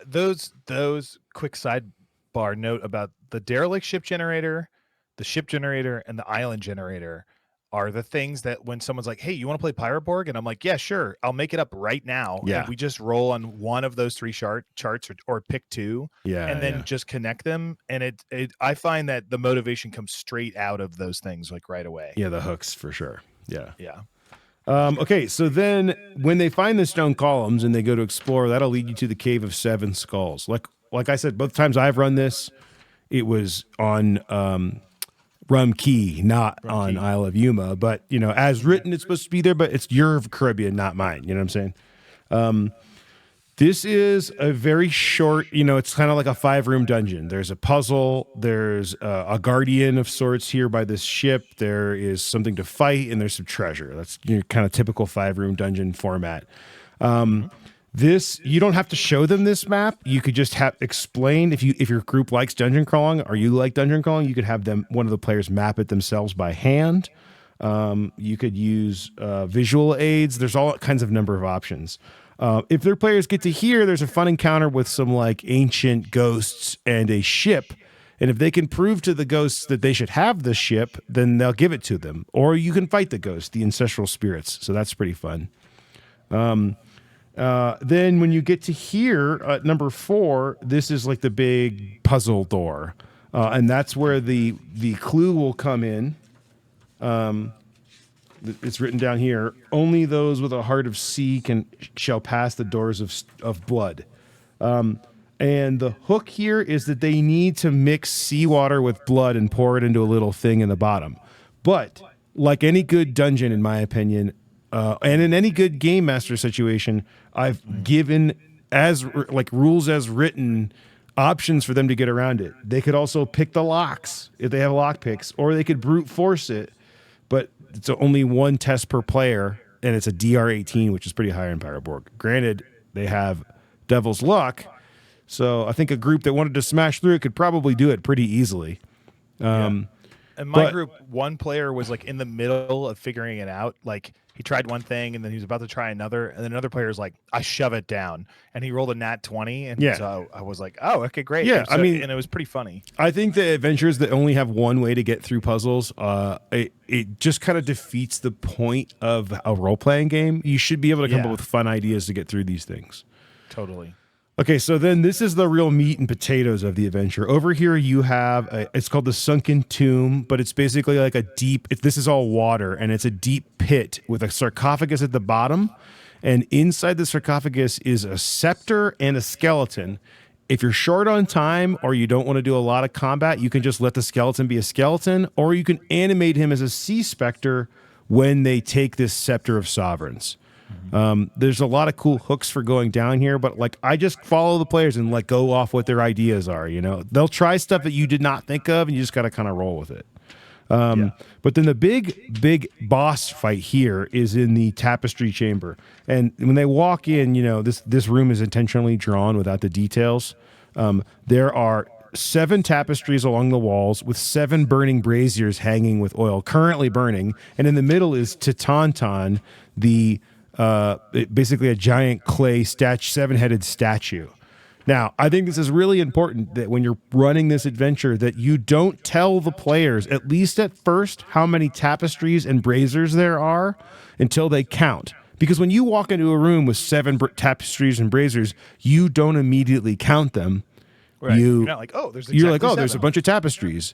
Those quick sidebar note about the derelict ship generator, the ship generator, and the island generator are the things that when someone's like, hey, you want to play Pirate Borg? And I'm like, yeah, sure. I'll make it up right now. Yeah. And we just roll on one of those three charts or pick two and then just connect them. And I find that the motivation comes straight out of those things like right away. Yeah, the hooks for sure. Yeah. Yeah. Okay, so then when they find the stone columns and they go to explore, that'll lead you to the Cave of Seven Skulls. Like I said, both times I've run this, it was on Rum Key, not on Isle of Yuma. But, as written, it's supposed to be there, but it's your Caribbean, not mine. You know what I'm saying? This is a very short, it's kind of like a 5-room dungeon. There's a puzzle. There's a guardian of sorts here by this ship. There is something to fight, and there's some treasure. That's kind of typical 5-room dungeon format. This, you don't have to show them this map. You could just have explained if your group likes dungeon crawling or you like dungeon crawling, you could have one of the players map it themselves by hand. You could use visual aids. There's all kinds of number of options. If their players get to here, there's a fun encounter with some like ancient ghosts and a ship. And if they can prove to the ghosts that they should have the ship, then they'll give it to them. Or you can fight the ghosts, the ancestral spirits. So that's pretty fun. Then when you get to here, number 4, this is like the big puzzle door. And that's where the clue will come in. It's written down here. Only those with a heart of sea shall pass the doors of blood. And the hook here is that they need to mix seawater with blood and pour it into a little thing in the bottom. But like any good dungeon, in my opinion, and in any good game master situation, I've given rules as written options for them to get around it. They could also pick the locks if they have lock picks, or they could brute force it. But it's only one test per player, and it's a DR 18, which is pretty high in Pirate Borg. Granted, they have Devil's Luck, so I think a group that wanted to smash through it could probably do it pretty easily. In my group, one player was like in the middle of figuring it out. Like he tried one thing and then he was about to try another, and then another player is like, I shove it down, and he rolled a nat 20, and so I was like, oh, okay, great. Yeah, and and it was pretty funny. I think the adventures that only have one way to get through puzzles, it just kind of defeats the point of a role-playing game. You should be able to come up with fun ideas to get through these things. Totally. Okay, so then this is the real meat and potatoes of the adventure. Over here you have, it's called the Sunken Tomb, but it's basically like this is all water, and it's a deep pit with a sarcophagus at the bottom, and inside the sarcophagus is a scepter and a skeleton. If you're short on time or you don't want to do a lot of combat, you can just let the skeleton be a skeleton, or you can animate him as a sea specter when they take this Scepter of Sovereigns. There's a lot of cool hooks for going down here, but like I just follow the players and like go off what their ideas are. They'll try stuff that you did not think of, and you just got to kind of roll with it. But then the big boss fight here is in the tapestry chamber, and when they walk in, this room is intentionally drawn without the details. There are 7 tapestries along the walls with 7 burning braziers hanging with oil currently burning, and in the middle is Tatantan, basically a giant clay 7-headed statue. Now, I think this is really important that when you're running this adventure that you don't tell the players, at least at first, how many tapestries and braziers there are until they count. Because when you walk into a room with 7 tapestries and braziers, you don't immediately count them. Right. You're not like, there's exactly there's a bunch of tapestries.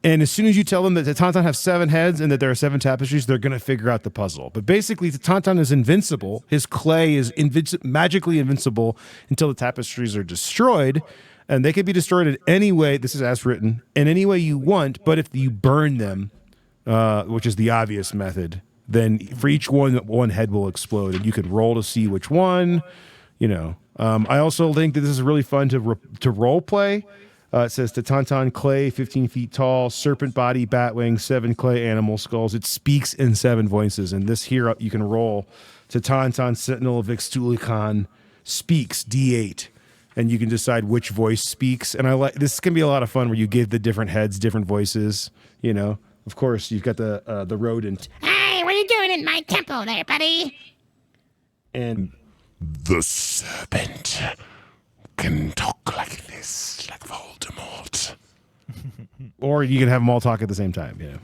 And as soon as you tell them that the Tauntaun have 7 heads and that there are 7 tapestries, they're going to figure out the puzzle. But basically, the Tauntaun is invincible. His clay is magically invincible until the tapestries are destroyed. And they can be destroyed in any way, this is as written, in any way you want. But if you burn them, which is the obvious method, then for each one head will explode. And you can roll to see which one. I also think that this is really fun to role play. It says Tauntaun clay, 15 feet tall, serpent body, bat wings, 7 clay animal skulls. It speaks in 7 voices. And this here, you can roll Tauntaun, Sentinel of Ixtulican, speaks D8, and you can decide which voice speaks. And I like this can be a lot of fun where you give the different heads different voices. You know, of course, you've got the rodent Hey, what are you doing in my temple there, buddy? and The serpent can talk like this, like Voldemort. or you can have them all talk at the same time. Yeah.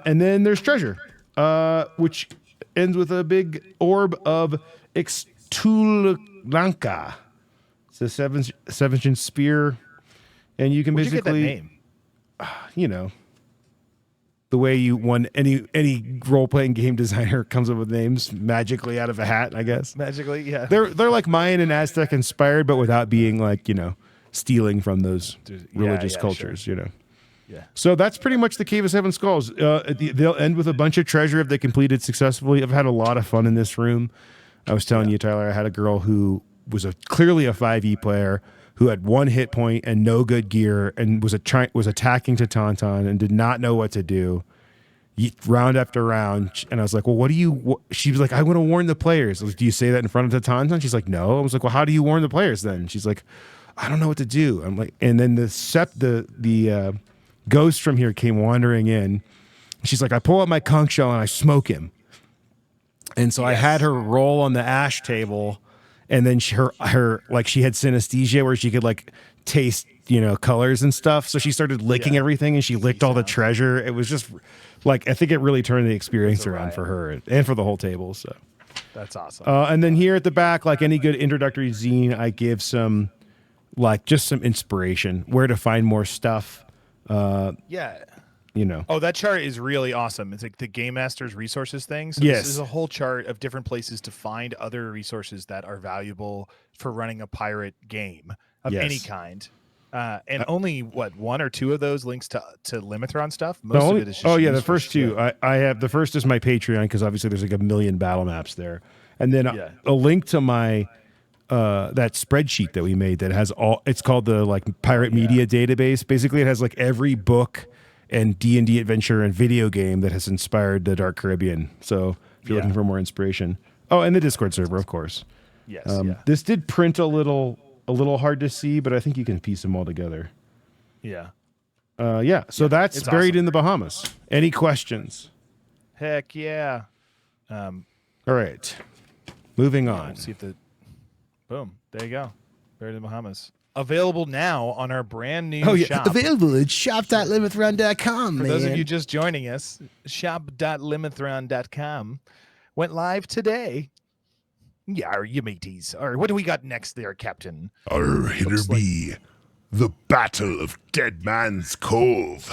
And then there's treasure, which ends with a big orb of Ixtulanka. It's a seven-inch spear, and you can Where'd you get that basically, name? you know, the way you one any role-playing game designer comes up with names magically out of a hat, I guess. Magically, yeah. They're like Mayan and Aztec inspired, but without being like, you know, stealing from those religious cultures, sure. you know. Yeah. So that's pretty much the Cave of Seven Skulls. They'll end with a bunch of treasure if they completed successfully. I've had a lot of fun in this room. I was telling you, Tyler, I had a girl who was clearly a 5e player who had 1 hit point and no good gear and was attacking to Tauntaun and did not know what to do. Round after round, and I was like, "Well, she was like, "I want to warn the players." I was like, "Do you say that in front of Tauntaun?" She's like, "No." I was like, "Well, how do you warn the players then?" She's like, "I don't know what to do." I'm like, and then the ghost from here came wandering in. She's like, "I pull out my conch shell and I smoke him." And so I had her roll on the ash table, and then she had synesthesia where she could like taste, you know, colors and stuff. So she started licking everything, and she licked all the treasure. It was just like, I think it really turned the experience around for her and for the whole table. So That's awesome. and then here at the back, like any good introductory zine, I give some just some inspiration, where to find more stuff. Yeah. You know. Oh, that chart is really awesome. It's like the Game Master's resources thing. So Yes. This is a whole chart of different places to find other resources that are valuable for running a pirate game of any Yes. kind. And only, 1 or 2 of those links to Limithron stuff? Most of it is just the useful first two. shit. I have the first is my Patreon, because obviously there's like a million battle maps there. And then a link to my that spreadsheet that we made that has it's called the like Pirate Media Database. Basically, it has like every book and D&D adventure and video game that has inspired the Dark Caribbean. So if you're looking for more inspiration. Oh, and the Discord server, of course. Yes. This did print a little hard to see, but I think you can piece them all together. Yeah. So that's it's buried awesome. in the Bahamas. Any questions? Heck yeah. All right. Moving on. Let's see if boom. There you go. Buried in the Bahamas. Available now on our brand new shop. Available at shop.limithron.com, For those of you just joining us, shop.limithron.com went live today. Yeah, you mateys. All right, what do we got next there, Captain? Hither be the Battle of Dead Man's Cove.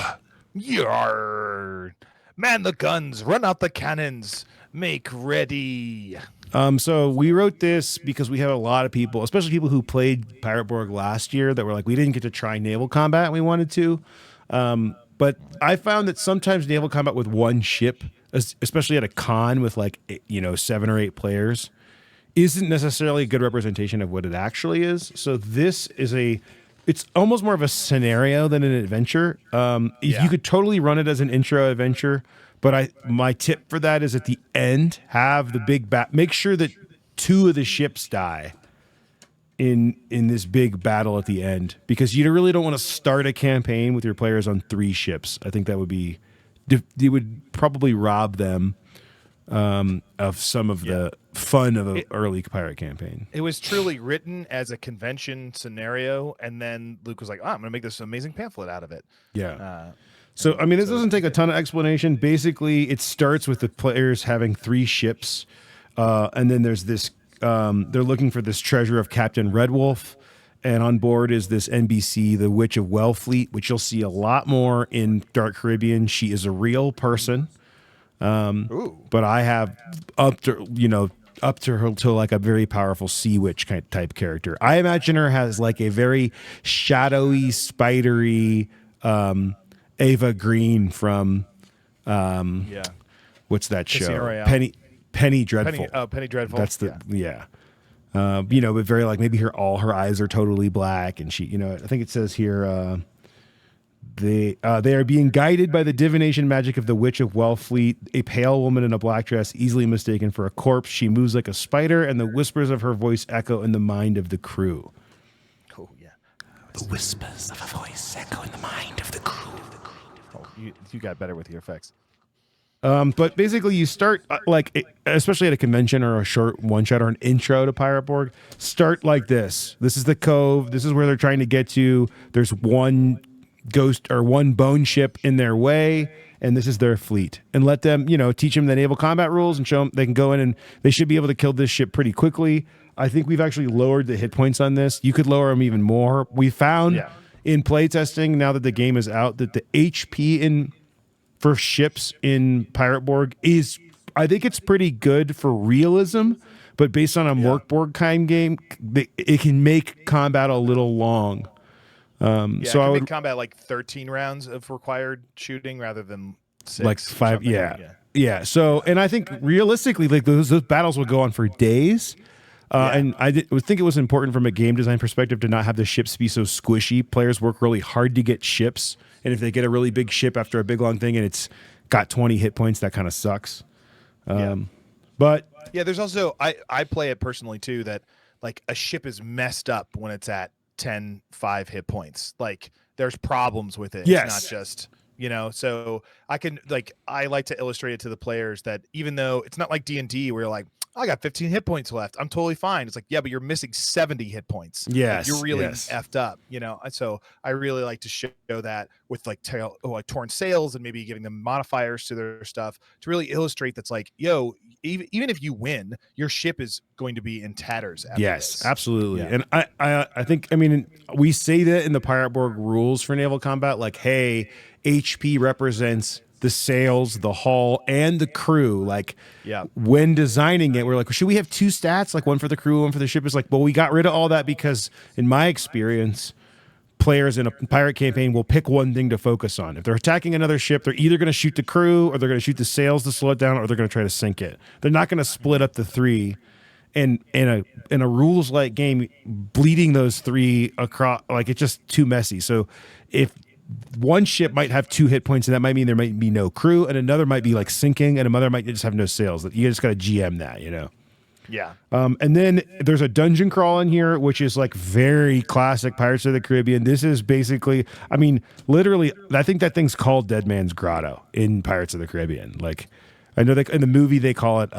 Yar! Man the guns, run out the cannons, make ready. So we wrote this because we have a lot of people, especially people who played Pirate Borg last year, that were like, we didn't get to try naval combat and we wanted to. But I found that sometimes naval combat with one ship, especially at a con with 7 or 8 players, isn't necessarily a good representation of what it actually is. So this is it's almost more of a scenario than an adventure. You could totally run it as an intro adventure. But my tip for that is at the end, have the big make sure that 2 of the ships die in this big battle at the end, because you really don't want to start a campaign with your players on 3 ships. I think that would would probably rob them of some of the fun of an early pirate campaign. It was truly written as a convention scenario, and then Luke was like, I'm going to make this amazing pamphlet out of it. Yeah. So, I mean, this doesn't take a ton of explanation. Basically, it starts with the players having 3 ships, and then there's this, they're looking for this treasure of Captain Redwolf, and on board is this NBC, the Witch of Wellfleet, which you'll see a lot more in Dark Caribbean. She is a real person, but I have up to her to like a very powerful sea witch type character. I imagine her has like a very shadowy, spidery, Ava Green from what's that show? Casino Royale. Penny Dreadful. Penny Dreadful. That's the but very like maybe all her eyes are totally black, and she, I think it says here They are being guided by the divination magic of the Witch of Wellfleet, a pale woman in a black dress, easily mistaken for a corpse. She moves like a spider, and the whispers of her voice echo in the mind of the crew. Oh yeah. The whispers of a voice echo in the mind of the crew. Oh, you got better with your effects. But basically, you start especially at a convention or a short one shot or an intro to Pirate Borg. Start like this. This is the Cove. This is where they're trying to get to. There's one ghost or one bone ship in their way, and this is their fleet. And let them, teach them the naval combat rules and show them they can go in and they should be able to kill this ship pretty quickly. I think we've actually lowered the hit points on this. You could lower them even more. We found in playtesting, now that the game is out, that the HP for ships in Pirate Borg is, I think it's pretty good for realism, but based on a Morkborg kind game, it can make combat a little long. So I would make combat like 13 rounds of required shooting rather than 6, like 5. Yeah. So, and I think realistically, like those battles will go on for days. And I think it was important from a game design perspective to not have the ships be so squishy. Players work really hard to get ships, and if they get a really big ship after a big long thing and it's got 20 hit points, that kind of sucks. But there's also I play it personally too, that like a ship is messed up when it's at 10-5 hit points. Like there's problems with it. Yes. It's not just so I like to illustrate it to the players that even though it's not like D&D where you're like, I got 15 hit points left, I'm totally fine. It's like, yeah, but you're missing 70 hit points. Yes, you're really effed up, So I really like to show that with like torn sails and maybe giving them modifiers to their stuff to really illustrate that's like, yo, even if you win, your ship is going to be in tatters after this. Absolutely. And I think, we say that in the Pirate Borg rules for naval combat, like, hey, HP represents the sails, the hull, and the crew. Like, when designing it, we're like, should we have 2 stats, like one for the crew, one for the ship? It's like, well, we got rid of all that because, in my experience, players in a pirate campaign will pick one thing to focus on. If they're attacking another ship, they're either going to shoot the crew, or they're going to shoot the sails to slow it down, or they're going to try to sink it. They're not going to split up the 3. And in a rules like game, bleeding those 3 across, like, it's just too messy. So if one ship might have 2 hit points, and that might mean there might be no crew, and another might be like sinking, and another might just have no sails. You just got to GM that, Yeah. And then there's a dungeon crawl in here, which is like very classic Pirates of the Caribbean. This is basically, literally, I think that thing's called Dead Man's Grotto in Pirates of the Caribbean. Like, I know in the movie they call it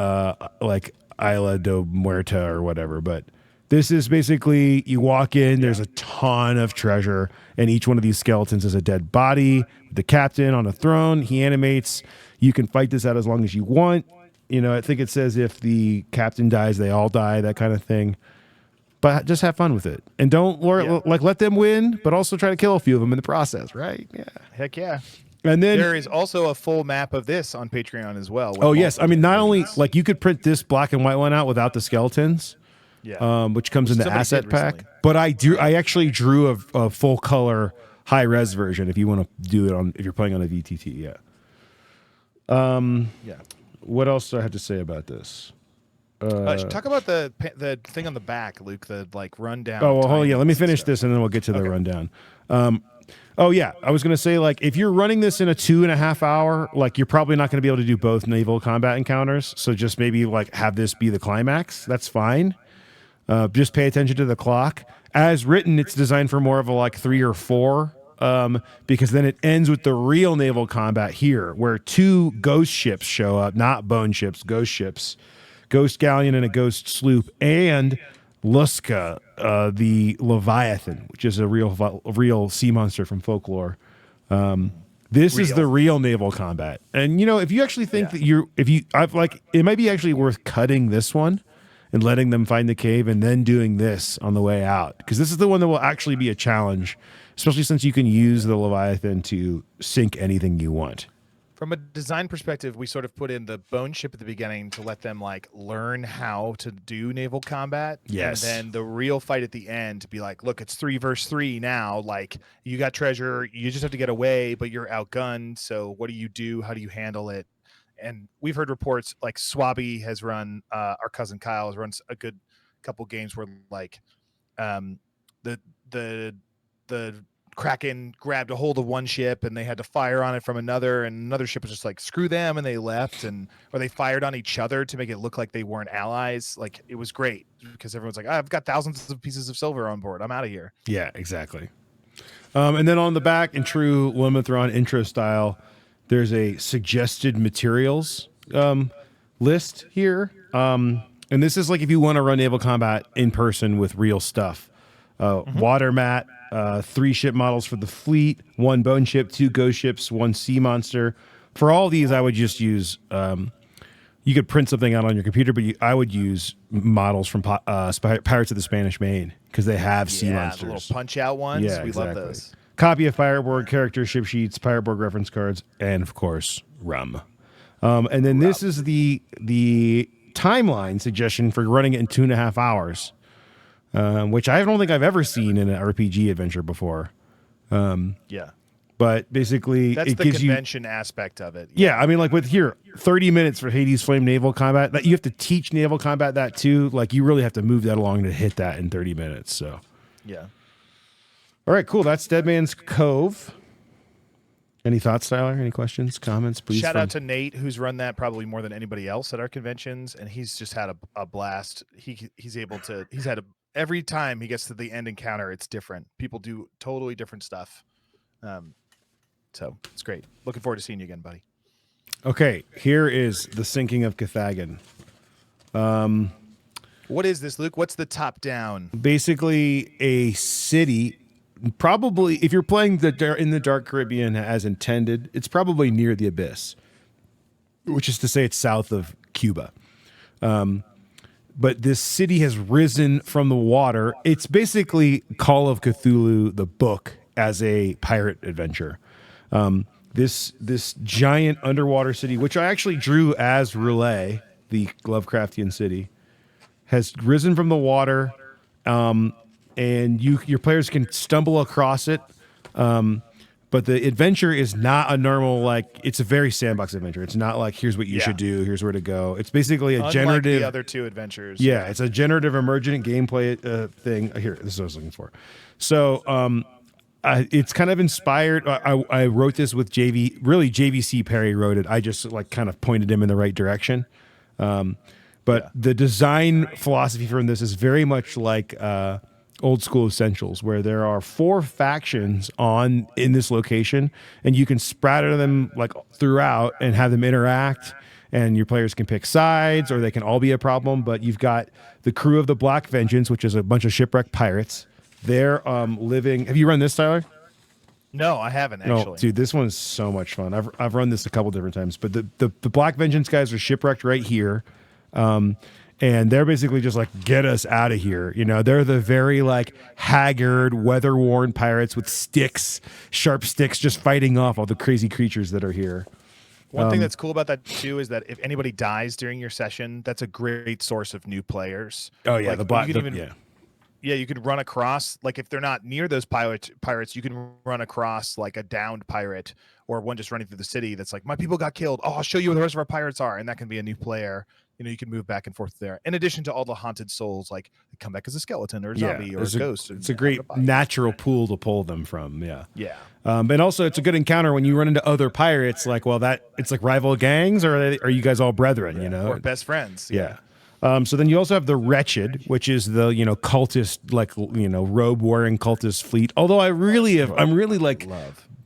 like Isla de Muerta or whatever, but this is basically, you walk in, there's a ton of treasure, and each one of these skeletons is a dead body. The captain on a throne, he animates. You can fight this out as long as you want. I think it says if the captain dies, they all die, that kind of thing. But just have fun with it. And don't let them win, but also try to kill a few of them in the process, right? Yeah. Heck yeah. And then there is also a full map of this on Patreon as well. Oh, yes. Not only, like, you could print this black and white one out without the skeletons. Which comes in the asset pack. But I actually drew a full color high res version if you want to do it if you're playing on a VTT. What else do I have to say about this? Talk about the thing on the back, Luke. The like rundown. Oh well, let me finish this and then we'll get to the rundown. I was gonna say, like, if you're running this in a 2.5 hour, like, you're probably not gonna be able to do both naval combat encounters. So just maybe like have this be the climax. That's fine. Just pay attention to the clock. As written, it's designed for more of a like 3 or 4, because then it ends with the real naval combat here, where 2 ghost ships show up, not bone ships, ghost ships, ghost galleon and a ghost sloop, and Luska, the Leviathan, which is a real sea monster from folklore. This is the real naval combat. And if you actually think that it might be actually worth cutting this one and letting them find the cave and then doing this on the way out, because this is the one that will actually be a challenge, especially since you can use the Leviathan to sink anything you want. From a design perspective, we sort of put in the bone ship at the beginning to let them like learn how to do naval combat. Yes. And then the real fight at the end to be like, look, it's 3 versus 3 now. Like, you got treasure, you just have to get away, but you're outgunned. So what do you do? How do you handle it? And we've heard reports like Swabby has run, our cousin Kyle has run a good couple games where like the Kraken grabbed a hold of one ship and they had to fire on it from another, and another ship was just like, screw them, and they left, or they fired on each other to make it look like they weren't allies. Like, it was great because everyone's like, I've got thousands of pieces of silver on board, I'm out of here. Yeah, exactly. And then on the back, in true Limithron intro style, there's a suggested materials list here. And this is like if you want to run naval combat in person with real stuff. Water mat, 3 ship models for the fleet, 1 bone ship, 2 ghost ships, 1 sea monster. For all these, I would just use... you could print something out on your computer, but I would use models from Pirates of the Spanish Main because they have sea monsters. The little punch-out ones. Yeah, we exactly. love those. Copy of Pirate Borg character ship sheets, Pirate Borg reference cards, and of course, rum. And then this is the timeline suggestion for running it in 2.5 hours, which I don't think I've ever seen in an RPG adventure before. Yeah. But basically, that's it the gives convention aspect of it. Yeah, I mean, like with here, 30 minutes for Hades Flame naval combat. That you have to teach naval combat that too. Like you really have to move that along to hit that in 30 minutes. So, yeah. All right, cool. That's Dead Man's Cove. Any thoughts, Tyler? Any questions, comments, please? Shout out to Nate, who's run that probably more than anybody else at our conventions, and he's just had a blast. He's had every time he gets to the end encounter, it's different. People do totally different stuff. So it's great. Looking forward to seeing you again, buddy. Okay, here is the sinking of Cathagan. What is this, Luke? What's the top down? Basically, a city. Probably, if you're playing in the Dark Caribbean as intended, it's probably near the abyss, which is to say it's south of Cuba. But this city has risen from the water. It's basically Call of Cthulhu, the book, as a pirate adventure. This giant underwater city, which I actually drew as Roulette, the Lovecraftian city, has risen from the water. And your players can stumble across it. But the adventure is not a normal, like, it's a very sandbox adventure. It's not like, here's what you should do, here's where to go. It's basically a generative... the other 2 adventures. Yeah, it's a generative emergent gameplay thing. Here, this is what I was looking for. So, it's kind of inspired. I wrote this with JVC Perry wrote it. I just, like, kind of pointed him in the right direction. But the design philosophy from this is very much like... Old School Essentials, where there are 4 factions in this location, and you can splatter them like throughout and have them interact, and your players can pick sides, or they can all be a problem. But you've got the crew of the Black Vengeance, which is a bunch of shipwrecked pirates. They're living. Have you run this, Tyler? No, I haven't actually. No, dude, this one's so much fun. I've run this a couple different times, but the Black Vengeance guys are shipwrecked right here. And they're basically just like, get us out of here. You know, they're the very like haggard, weather-worn pirates with sticks, sharp sticks, just fighting off all the crazy creatures that are here. One thing that's cool about that too is that if anybody dies during your session, that's a great source of new players. Oh yeah, like, the black. Yeah, you could run across, like if they're not near those pirates, you can run across like a downed pirate or one just running through the city that's like, my people got killed. Oh, I'll show you where the rest of our pirates are, and that can be a new player. You know, you can move back and forth there. In addition to all the haunted souls, like they come back as a skeleton or a zombie or a ghost. It's a great natural pool to pull them from. Yeah. Yeah. And also it's a good encounter when you run into other pirates. Like, well, it's like rival gangs, or are you guys all brethren? You know, or best friends. Yeah. So then you also have the Wretched, which is the cultist, like robe wearing cultist fleet. Although I'm really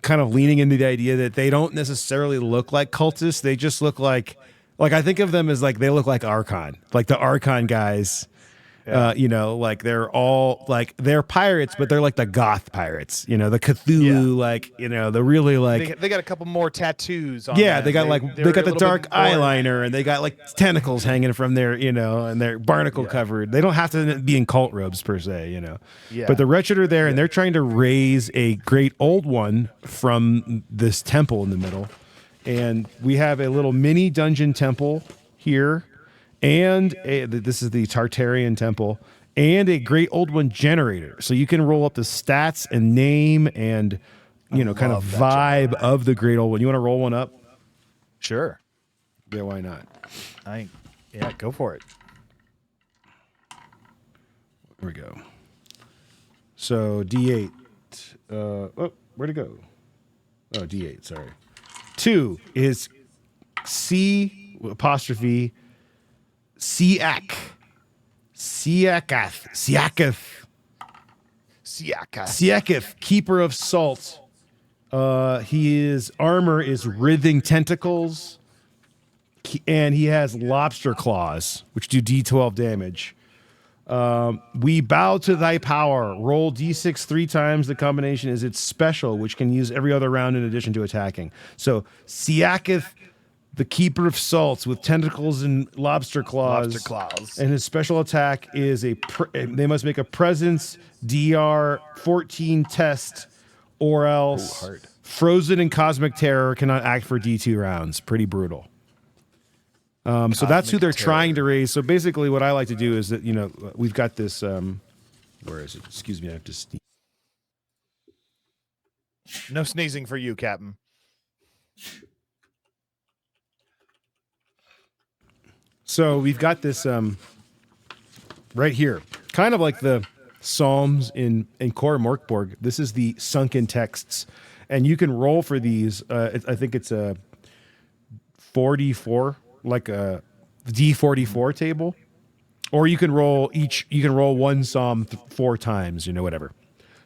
kind of leaning into the idea that they don't necessarily look like cultists. They just look like I think of them as like they look like Archon, like the Archon guys. Like they're all like they're pirates, but they're like the goth pirates. You know, the Cthulhu, the really like they got a couple more tattoos on yeah, them. they got they got the dark eyeliner, and they got like tentacles hanging from their and they're barnacle covered. They don't have to be in cult robes per se, But the Wretched are there, and they're trying to raise a great old one from this temple in the middle. And we have a little mini dungeon temple here, and this is the Tartarian temple, and a great old one generator. So you can roll up the stats and name and kind of vibe of the great old one. You want to roll one up? Sure. Yeah, why not? Go for it. Here we go. So D8, where'd it go? Oh, D8, sorry. 2 is C apostrophe Siak. Siaketh, keeper of salt. His armor is writhing tentacles, and he has lobster claws, which do D12 damage. We bow to thy power. Roll D6 3 times. The combination is its special, which can use every other round in addition to attacking. So Siaketh, the keeper of salts with tentacles and lobster claws. And his special attack is they must make a presence DR 14 test, or else frozen in cosmic terror cannot act for D2 rounds. Pretty brutal. So that's who they're trying to raise. So basically what I like to do is that, we've got this, where is it? Excuse me, I have to sneeze. No sneezing for you, Captain. So we've got this right here, kind of like the Psalms in Core Morkborg. This is the sunken texts, and you can roll for these. I think it's a 44, like a D44 table, or you can roll one Psalm 4 times, whatever.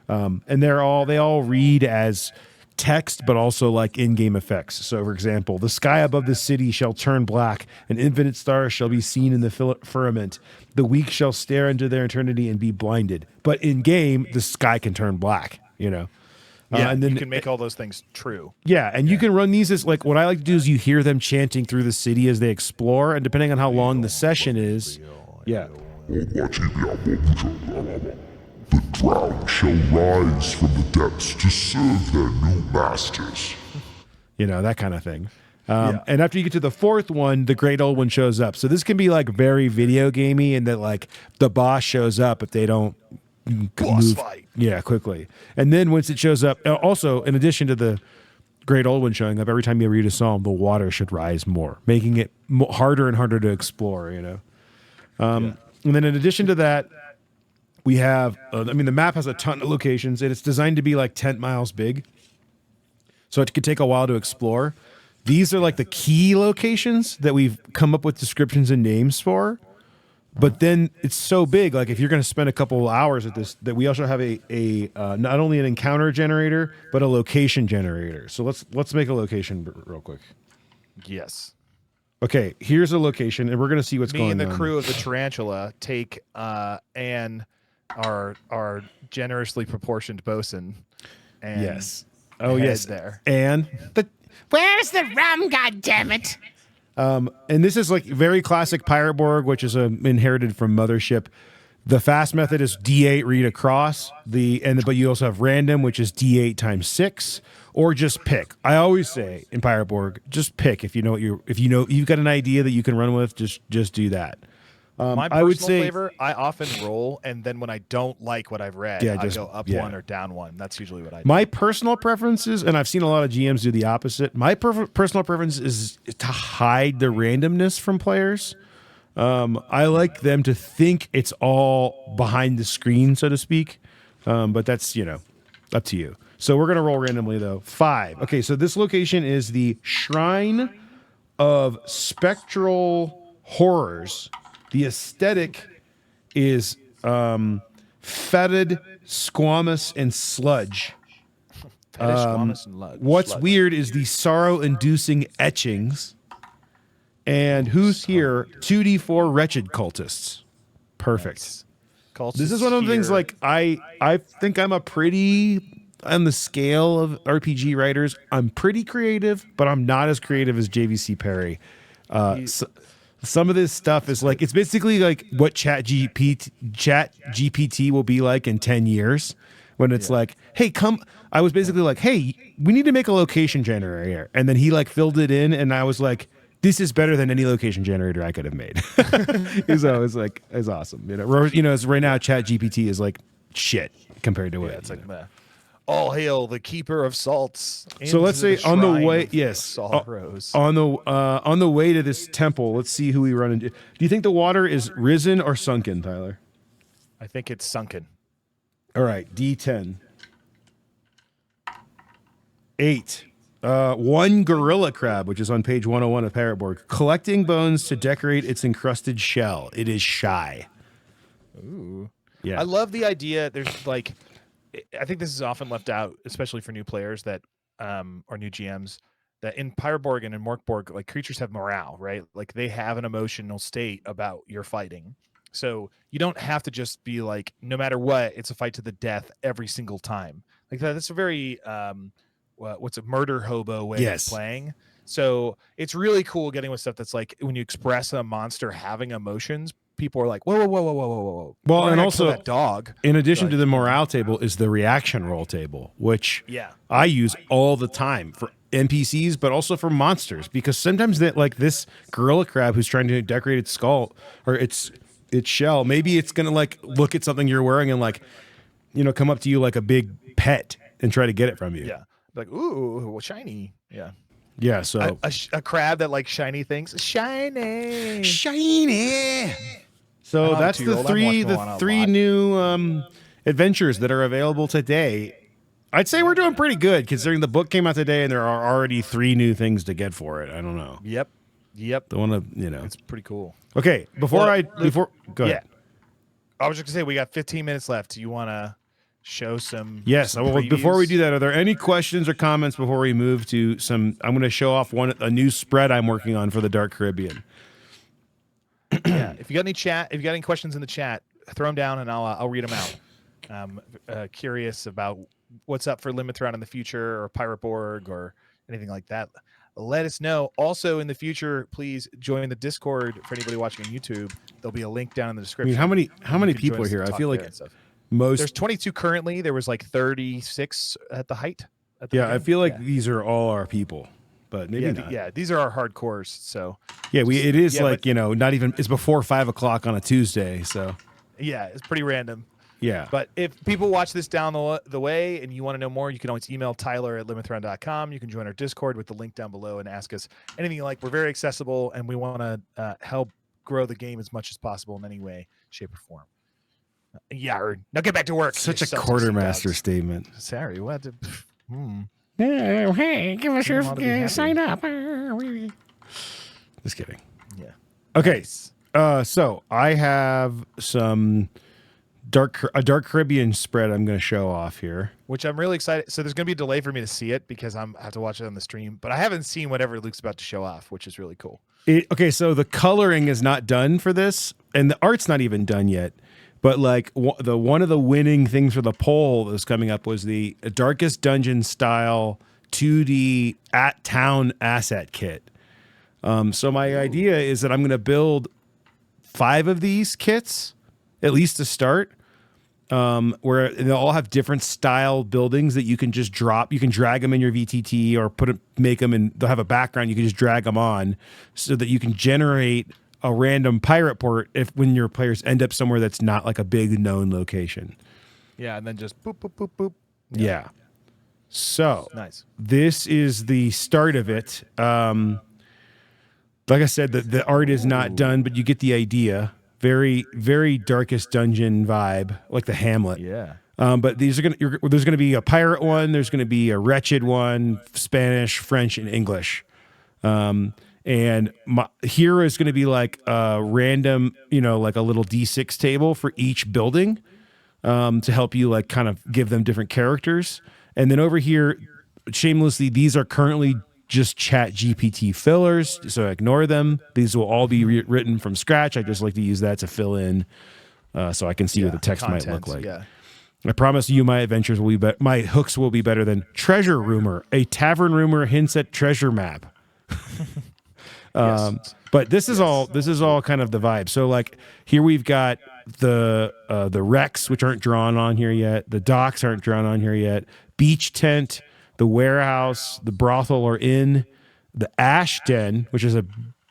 And they all read as text, but also like in-game effects. So, for example, the sky above the city shall turn black, and infinite stars shall be seen in the firmament. The weak shall stare into their eternity and be blinded. But in game, the sky can turn black. Yeah, and then you can make all those things true. Yeah, and you can run these as like what I like to do is you hear them chanting through the city as they explore, and depending on how long the session is, The drowned shall rise from the depths to serve their new masters. That kind of thing. And after you get to the 4th one, the great old one shows up. So this can be like very video gamey, and that like the boss shows up if they don't boss fight. Yeah, quickly. And then once it shows up, also in addition to the great old one showing up, every time you read a psalm, the water should rise more, making it harder and harder to explore. And then in addition to that, we have, the map has a ton of locations, and it's designed to be like 10 miles big. So it could take a while to explore. These are like the key locations that we've come up with descriptions and names for. But then it's so big, like if you're going to spend a couple of hours at this, that we also have a not only an encounter generator, but a location generator. So let's make a location real quick. Yes. Okay, here's a location, and we're going to see what's going on. Me and the crew of the Tarantula take our generously proportioned bosun. And yes. Oh yes. There. And where's the rum? God damn it! And this is like very classic Pirate Borg, which is inherited from Mothership. The fast method is D8 read across but you also have random, which is D8 times 6, or just pick. I always say in Pirate Borg, just pick if you've got an idea that you can run with, just do that. My personal flavor, I often roll, and then when I don't like what I've read, I go up one or down one. That's usually what I do. My personal preferences, and I've seen a lot of GMs do the opposite. My personal preference is to hide the randomness from players. I like them to think it's all behind the screen, so to speak. But that's, up to you. So we're going to roll randomly, though. 5. Okay, so this location is the Shrine of Spectral Horrors. The aesthetic is fetid, squamous, and sludge. What's weird is the sorrow-inducing etchings. And who's here? 2d4 wretched cultists. Perfect. Nice. This is one of the things, like, I think I'm on the scale of RPG writers, I'm pretty creative, but I'm not as creative as JVC Perry. Some of this stuff is like, it's basically like what Chat GPT will be like in 10 years when it's like, hey, I was basically like, hey, we need to make a location generator. And then he like filled it in, and I was like, this is better than any location generator I could have made. So it's like, it's awesome. Right now Chat GPT is like shit compared to what it's like. All hail the keeper of salts. So let's say on the way, on the way to this temple, let's see who we run into. Do you think the water is risen or sunken, Tyler? I think it's sunken. All right, D10. 8. One gorilla crab, which is on page 101 of Pirate Borg, collecting bones to decorate its encrusted shell. It is shy. Ooh. Yeah. I love the idea. There's like, I think this is often left out, especially for new players that, or new GMs, that in Pirate Borg and in Morkborg, like creatures have morale, right? Like they have an emotional state about your fighting. So you don't have to just be like, no matter what, it's a fight to the death every single time. Like that's a very, what's a murder hobo way Yes. of playing. So it's really cool getting with stuff that's like when you express a monster having emotions, people are like, whoa, whoa, whoa, whoa, whoa, whoa, whoa. Well, We're not and gonna also kill that dog. in addition Like, to the morale table is the reaction roll table, which Yeah. I use all the time for NPCs, but also for monsters, because sometimes that like this gorilla crab who's trying to decorate its skull or its shell, maybe it's gonna like look at something you're wearing and like, you know, come up to you like a big pet and try to get it from you. Yeah. Like, ooh, well, shiny. Yeah. Yeah. So A crab that likes shiny things. Shiny. shiny. I So don't have a that's the 2-year-old. I'm watching the Moana a three lot. new adventures that are available today. I'd say we're doing pretty good considering the book came out today and there are already 3 new things to get for it. I don't know. Yep. The one of, you know. It's pretty cool. Okay, go ahead. Yeah. I was just gonna say we got 15 minutes left. Do you want to show some? Yes. some Well, before we previews? do that, are there any questions or comments before we move to some? I'm going to show off a new spread I'm working on for the Dark Caribbean. Yeah. If you got any questions in the chat, throw them down and I'll read them out. Curious about what's up for Limit Threat in the future or Pirate Borg or anything like that. Let us know. Also in the future, please join the Discord for anybody watching on YouTube. There'll be a link down in the I description. mean, how many You can people join are us here? and I talk feel there like and stuff. most. There's 22 currently. There was like 36 at the height. At the Yeah, I beginning. feel like these are all our people, but maybe not. Yeah, these are our hardcores. So Yeah, it is yeah, like, but- you know, not even, it's before 5:00 on a Tuesday. So yeah, it's pretty random. yeah. But if people watch this down the way and you want to know more, you can always email Tyler@limithrun.com. You can join our Discord with the link down below and ask us anything you like. We're very accessible and we want to help grow the game as much as possible in any way, shape, or form. Yeah, now get back to work. Such you a self-tasting quartermaster dogs. statement. Sorry, what? Hey, give us You ought to be your happy. sign up. Just kidding. Yeah. Okay. So I have some a Dark Caribbean spread I'm going to show off here. Which I'm really excited. So there's going to be a delay for me to see it because I have to watch it on the stream. But I haven't seen whatever Luke's about to show off, which is really cool. Okay, so the coloring is not done for this, and the art's not even done yet. But like one of the winning things for the poll that was coming up was the Darkest Dungeon style 2D at town asset kit. So my idea is that I'm going to build 5 of these kits, at least to start, where they'll all have different style buildings that you can just drop. You can drag them in your VTT or make them, and they'll have a background. You can just drag them on so that you can generate a random pirate port when your players end up somewhere that's not like a big known location. Yeah, and then just boop, boop, boop, boop. Yeah. So Nice. this is the start of it. Like I said, the art is not done, but you get the idea. Very, very Darkest Dungeon vibe, like the Hamlet. Yeah. But these are there's gonna be a pirate one. There's gonna be a wretched one, Spanish, French, and English. And here is going to be like a random, you know, like a little D6 table for each building to help you like kind of give them different characters. And then over here, shamelessly, these are currently just Chat GPT fillers, so ignore them. These will all be written from scratch. I just like to use that to fill in so I can see what the text might look like. Yeah. I promise you my adventures will be my hooks will be better than Treasure Rumor. A tavern rumor hints at treasure map. But this is all kind of the vibe. So like here we've got the wrecks, which aren't drawn on here yet. The docks aren't drawn on here yet. Beach tent, the warehouse, the brothel or inn, the ash den, which is a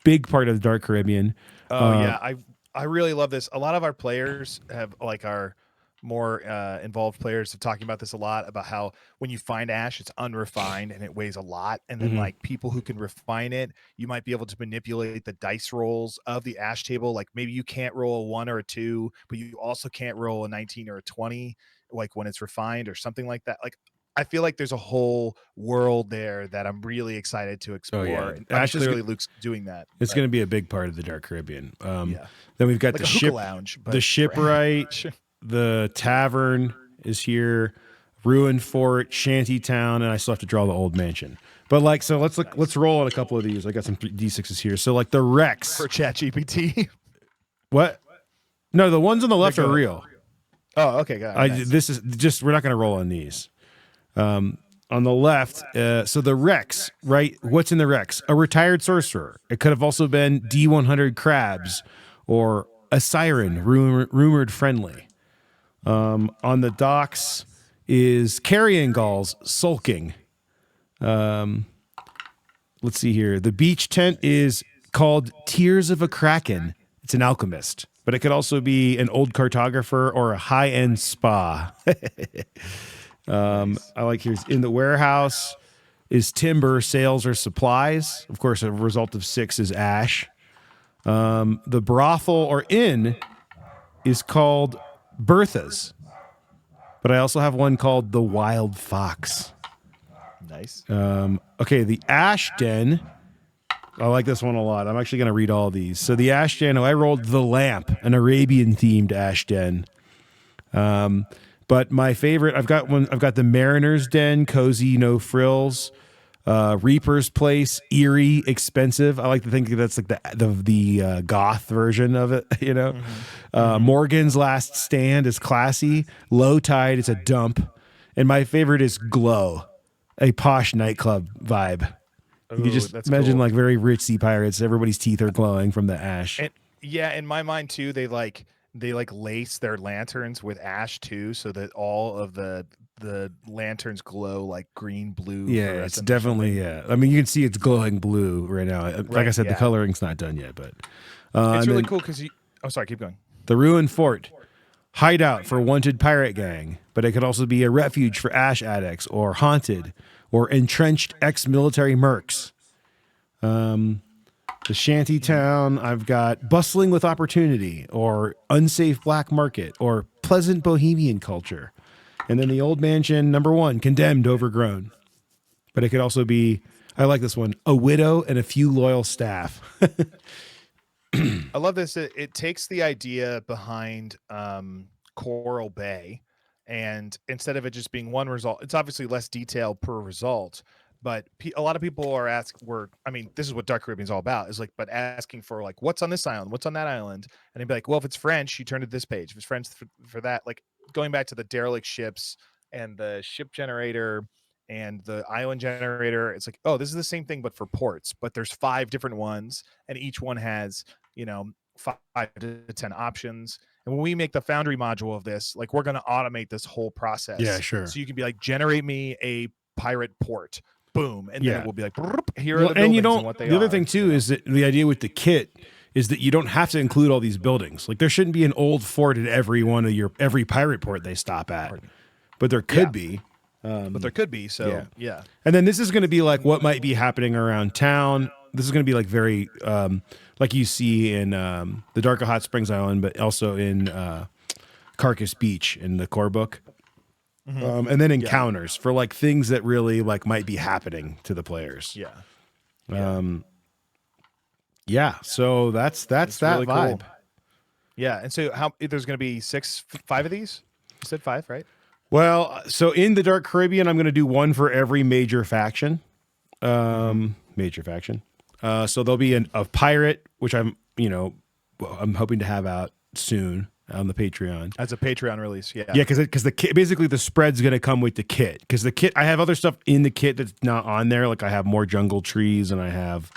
big part of the Dark Caribbean. Oh yeah, I really love this. A lot of our players have like our more involved players have talking about this a lot about how when you find ash, it's unrefined and it weighs a lot. And then like people who can refine it, you might be able to manipulate the dice rolls of the ash table. Like maybe you can't roll a 1 or a 2, but you also can't roll a 19 or a 20, like when it's refined or something like that. Like I feel like there's a whole world there that I'm really excited to explore. yeah. And Ash is clearly Luke's doing that. It's going to be a big part of the Dark Caribbean. Yeah. Then we've got Like the a hookah ship lounge, but the for shipwright, Ash. the tavern is here, ruined fort, shanty town, and I still have to draw the old mansion. But like, so let's roll on a couple of these. I got some D6s here. So like the Rex. For ChatGPT. What? No, the ones on the left Go are ahead. real. Oh, okay, got it. Nice. This is just, we're not going to roll on these. On the left, so the Rex, right? What's in the Rex? A retired sorcerer. It could have also been D100 crabs or a siren, rumored friendly. On the docks is carrion gulls sulking. Let's see here. The beach tent is called Tears of a Kraken. It's an alchemist, but it could also be an old cartographer or a high-end spa. I like here's in the warehouse is timber, sales, or supplies. Of course, a result of 6 is ash. The brothel or inn is called Bertha's, but I also have one called the Wild Fox. Nice. Okay, the Ash Den. I like this one a lot. I'm actually going to read all these. So the Ash Den, I rolled the Lamp, an Arabian-themed Ash Den. But my favorite, I've got the Mariner's Den, cozy, no frills. Reaper's Place, eerie, expensive. I like to think that's like the goth version of it, you know. Morgan's Last Stand is classy. Low Tide is a dump. And my favorite is Glow, a posh nightclub vibe. You can just imagine cool. like very rich sea pirates. Everybody's teeth are glowing from the ash. And yeah, in my mind too, they lace their lanterns with ash too, so that all of the lanterns glow like green, blue. Yeah, it's definitely, yeah. I mean, you can see it's glowing blue right now. Like I said, the coloring's not done yet, but it's really cool because oh, sorry, keep going. The ruined fort, hideout for wanted pirate gang, but it could also be a refuge for ash addicts or haunted or entrenched ex-military mercs. The shanty town, I've got bustling with opportunity or unsafe black market or pleasant bohemian culture. And then the old mansion, number 1, condemned, overgrown. But it could also be, I like this one, a widow and a few loyal staff. I love this. It takes the idea behind Coral Bay, and instead of it just being one result, it's obviously less detail per result. But a lot of people are this is what Dark Caribbean is all about, is like, but asking for like, what's on this island? What's on that island? And they'd be like, well, if it's French, you turn to this page. If it's French for that, like going back to the derelict ships and the ship generator and the island generator, it's like, oh, this is the same thing, but for ports, but there's 5 different ones and each one has, 5 to 10 options. And when we make the Foundry module of this, like we're going to automate this whole process. Yeah, sure. So you can be like, generate me a pirate port. Boom, and then it will be like, here are the buildings and you don't. and what they the are. other thing too is that the idea with the kit is that you don't have to include all these buildings. Like there shouldn't be an old fort at every pirate port they stop at, but there could be. But there could be. So yeah. And then this is going to be like what might be happening around town. This is going to be like very like you see in the Dark of Hot Springs Island, but also in Carcass Beach in the core book. And then encounters for like things that really like might be happening to the players. So that's that really vibe. cool. Yeah, and so there's going to be 5 of these? You said 5, right? Well, so in the Dark Caribbean, I'm going to do one for every major faction. So there'll be a pirate, which I'm hoping to have out soon on the Patreon. As a Patreon release, yeah. Yeah, because the kit, basically the spread's going to come with the kit. Because the kit, I have other stuff in the kit that's not on there. Like I have more jungle trees and I have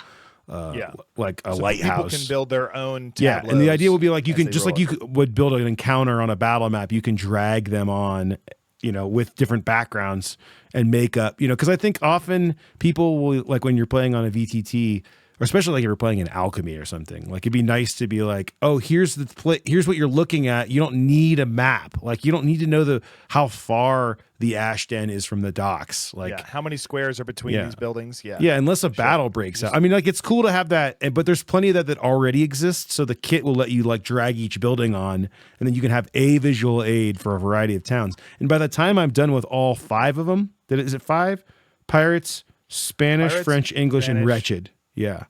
like a lighthouse. People can build their own tableaus. Yeah, and the idea would be like you can just like you would build an encounter on a battle map. You can drag them on, with different backgrounds and make up. Because I think often people will, like when you're playing on a VTT or especially like if you're playing in alchemy or something. Like it'd be nice to be like, oh, here's here's what you're looking at. You don't need a map. Like you don't need to know how far the ash den is from the docks. Like how many squares are between these buildings? Yeah, unless a battle breaks out. I mean, like it's cool to have that, but there's plenty of that already exists. So the kit will let you like drag each building on, and then you can have a visual aid for a variety of towns. And by the time I'm done with all 5 of them, is it 5? Pirates, Spanish, French, English, and Wretched. Yeah.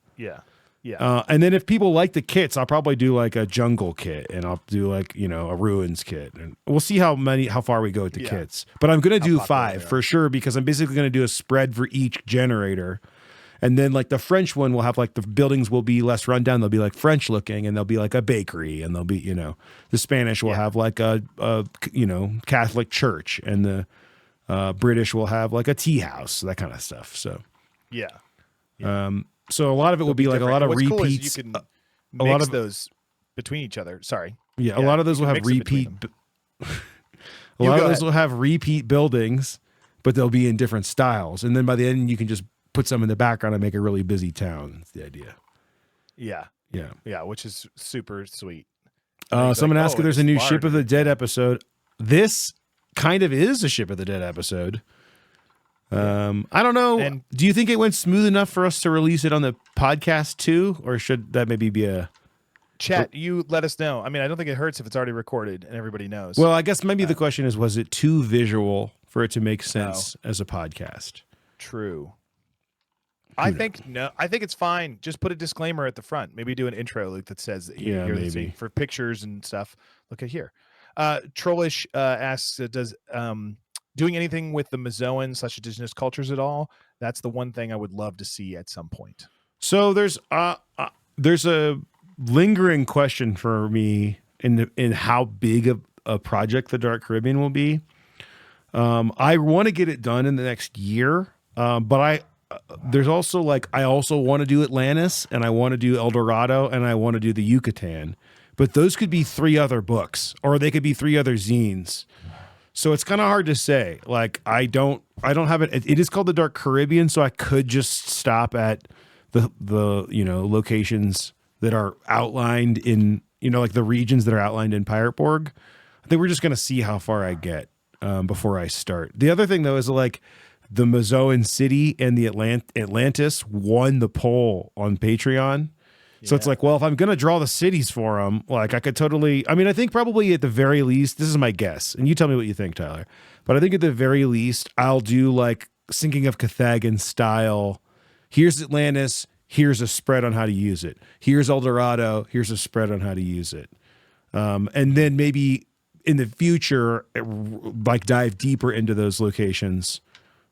And then if people like the kits, I'll probably do like a jungle kit, and I'll do like a ruins kit, and we'll see how far we go with the kits. But I'm gonna do 5 for sure, because I'm basically gonna do a spread for each generator, and then like the French one will have like the buildings will be less rundown. They'll be like French looking, and they'll be like a bakery, and they'll be the Spanish will have like a Catholic church, and the British will have like a tea house, that kind of stuff. So so a lot of it will be like a lot of What's repeats. Cool is you can mix lot of those between each other. Sorry. Yeah, a lot of those will have repeat. A lot of those will have repeat buildings, but they'll be in different styles. And then by the end, you can just put some in the background and make a really busy town. That's the idea. Yeah, which is super sweet. Someone asked if there's a new Ship of the Dead episode. This kind of is a Ship of the Dead episode. I don't know. And do you think it went smooth enough for us to release it on the podcast too, or should that maybe be a chat? You let us know. I mean, I don't think it hurts if it's already recorded and everybody knows. Well, I guess maybe the question is, was it too visual for it to make sense as a podcast? True. I think it's fine. Just put a disclaimer at the front. Maybe do an intro like that says maybe for pictures and stuff. Look at here. Trollish asks, does doing anything with the Mazoan/indigenous cultures at all? That's the one thing I would love to see at some point. So there's a lingering question for me in how big a project the Dark Caribbean will be. I want to get it done in the next year, but there's also I also want to do Atlantis, and I want to do El Dorado, and I want to do the Yucatan. But those could be 3 other books, or they could be 3 other zines. So it's kind of hard to say. Like I don't have it. It is called the Dark Caribbean, so I could just stop at the locations that are outlined in like the regions that are outlined in Pirate Borg. I think we're just gonna see how far I get before I start. The other thing though is like the Mazoan city and the Atlantis won the poll on Patreon. So it's like, well, if I'm going to draw the cities for them, like I could totally, I mean, I think probably at the very least, this is my guess, and you tell me what you think, Tyler, but I think at the very least, I'll do like Sinking of Cathagan style. Here's Atlantis. Here's a spread on how to use it. Here's El Dorado. Here's a spread on how to use it. And then maybe in the future, like dive deeper into those locations.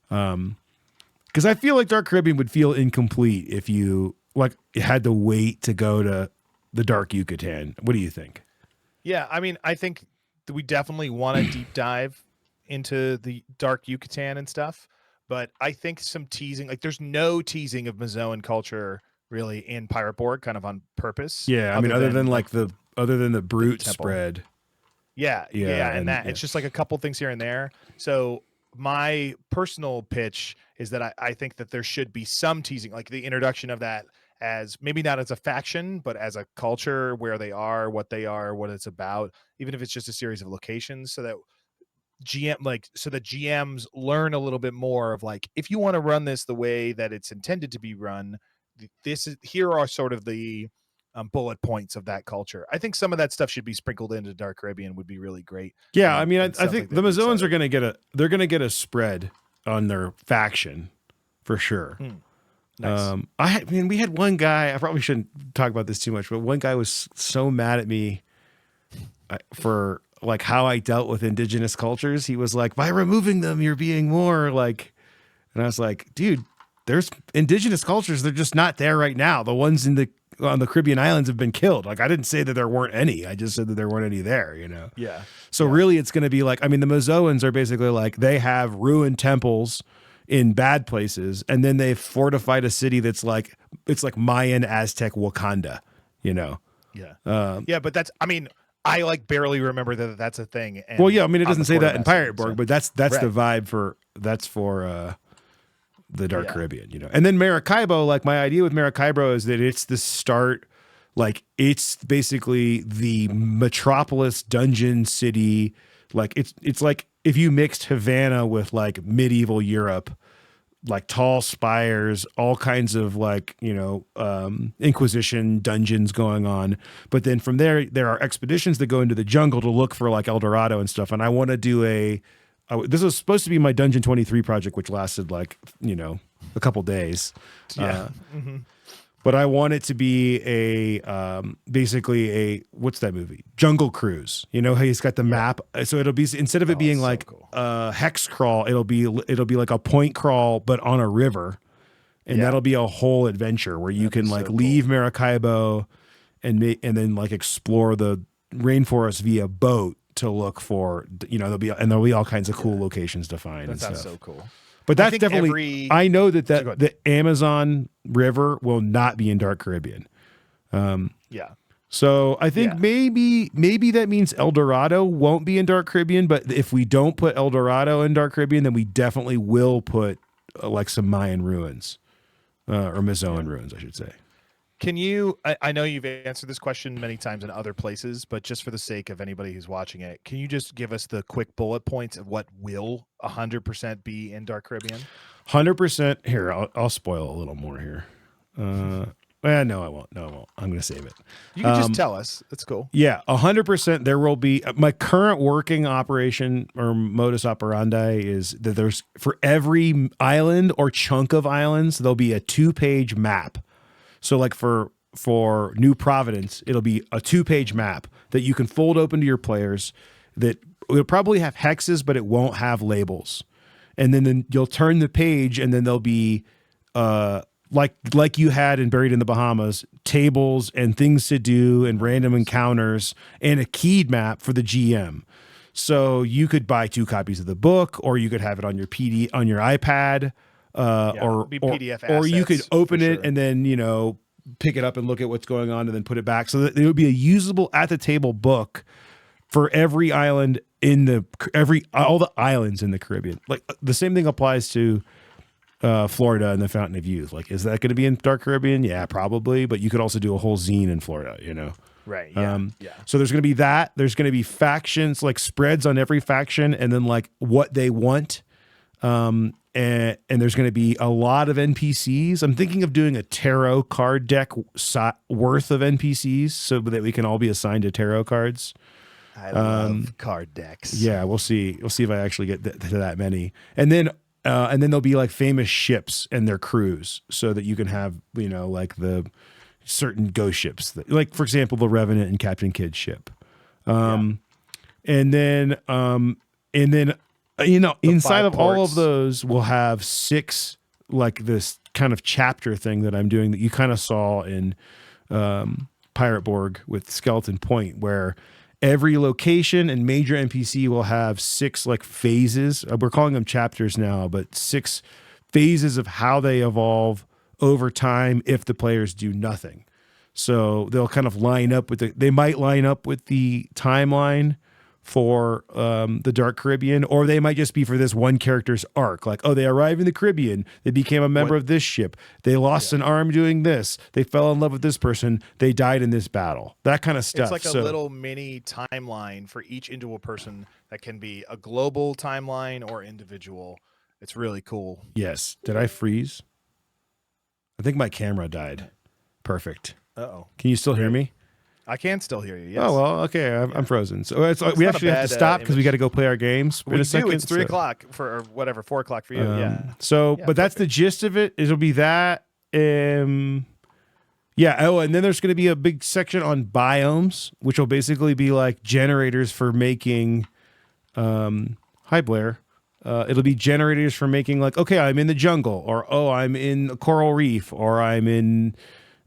Because I feel like Dark Caribbean would feel incomplete if you had to wait to go to the Dark Yucatan. What do you think? Yeah, I mean, I think that we definitely want to deep dive into the Dark Yucatan and stuff, but I think some teasing, like there's no teasing of Mazoan culture really in Pirate Borg, kind of on purpose. Yeah, I mean, other than the brute spread. Yeah, and that it's just like a couple things here and there. So my personal pitch is that I think that there should be some teasing, like the introduction of that as maybe not as a faction, but as a culture, where they are, what it's about, even if it's just a series of locations, so that GMs learn a little bit more of like, if you want to run this the way that it's intended to be run, here are sort of the bullet points of that culture. I think some of that stuff should be sprinkled into Dark Caribbean would be really great. Yeah, I mean, I think the Mazoans are going to get a spread on their faction for sure. Nice. We had one guy, I probably shouldn't talk about this too much, but one guy was so mad at me for like how I dealt with indigenous cultures. He was like, by removing them, you're being more like, and I was like, dude, there's indigenous cultures. They're just not there right now. The ones on the Caribbean islands have been killed. Like, I didn't say that there weren't any. I just said that there weren't any there, Yeah. So really it's going to be like, I mean, the Mazoans are basically like, they have ruined temples in bad places, and then they've fortified a city that's like, it's like Mayan, Aztec, Wakanda, Yeah. But that's, I mean, I like barely remember that that's a thing. And well, yeah, I mean, it doesn't say that in Pirate Borg, so. but that's right. The vibe for the Dark Yeah. Caribbean, you know. And then Maracaibo, like my idea with Maracaibo is that it's the start, like it's basically the metropolis dungeon city. Like it's like if you mixed Havana with like medieval Europe, like tall spires, all kinds of like, you know, Inquisition dungeons going on. But then from there are expeditions that go into the jungle to look for like El Dorado and stuff. And I want to do this was supposed to be my Dungeon 23 project, which lasted like, you know, a couple days. Yeah. But I want it to be basically a, what's that movie? Jungle Cruise. You know how he's got the map. So it'll be, instead of it being like cool. hex crawl, it'll be like a point crawl, but on a river. And that'll be a whole adventure where you can like leave Maracaibo and then like explore the rainforest via boat to look for, you know, there'll be all kinds of cool locations to find. That sounds stuff. so cool. But that's definitely, I know that the Amazon River will not be in Dark Caribbean. Yeah. So I think maybe that means El Dorado won't be in Dark Caribbean. But if we don't put El Dorado in Dark Caribbean, then we definitely will put like some Mayan ruins or Mizzoan ruins, I should say. Can you, I know you've answered this question many times in other places, but just for the sake of anybody who's watching it, can you just give us the quick bullet points of what will 100% be in Dark Caribbean? 100%. Here, I'll spoil a little more here. No, I won't. No, I won't. I'm going to save it. You can just tell us. That's cool. Yeah, 100%. There will be, my current working operation or modus operandi is that there's, for every island or chunk of islands, there'll be a 2-page map. So like for New Providence, it'll be a 2-page map that you can fold open to your players that will probably have hexes, but it won't have labels. And then you'll turn the page and then there'll be like you had in Buried in the Bahamas, tables and things to do and random encounters and a keyed map for the GM. So you could buy 2 copies of the book, or you could have it on your on your iPad. Or PDF or you could assets, open it sure. and then, you know, pick it up and look at what's going on and then put it back. So that it would be a usable at the table book for every island all the islands in the Caribbean. Like the same thing applies to Florida and the Fountain of Youth. Like, is that going to be in Dark Caribbean? Yeah, probably. But you could also do a whole zine in Florida, you know? Right. Yeah. So there's going to be that. There's going to be factions, like spreads on every faction, and then like what they want. And there's going to be a lot of NPCs. I'm thinking of doing a tarot card deck worth of NPCs so that we can all be assigned to tarot cards. I love card decks. Yeah, we'll see. We'll see if I actually get to that many. And then there'll be like famous ships and their crews so that you can have, you know, like the certain ghost ships, like for example, the Revenant and Captain Kidd's ship. And then, you know, inside of all of those, we'll have 6, like this kind of chapter thing that I'm doing that you kind of saw in Pirate Borg with Skeleton Point, where every location and major NPC will have 6 like phases. We're calling them chapters now, but 6 phases of how they evolve over time if the players do nothing. So they'll kind of line up with they might line up with the timeline for the Dark Caribbean, or they might just be for this one character's arc. Like, oh, they arrived in the Caribbean, they became a member of this ship, they lost an arm doing this, they fell in love with this person, they died in this battle. That kind of stuff. It's like a little mini timeline for each individual person that can be a global timeline or individual. It's really cool. Yes. Did I freeze? I think my camera died. Perfect. Uh-oh. Can you still hear me? I can still hear you. Yes. Oh, well, okay. I'm frozen. So we not actually a have to bad, stop because we image. got to go play our games in a second. It's 3 o'clock for, or whatever, 4 o'clock for you. But that's the gist of it. It'll be that. Yeah. Oh, and then there's going to be a big section on biomes, which will basically be like generators for making. Hi, Blair. It'll be generators for making like, okay, I'm in the jungle, or oh, I'm in a coral reef, or I'm in,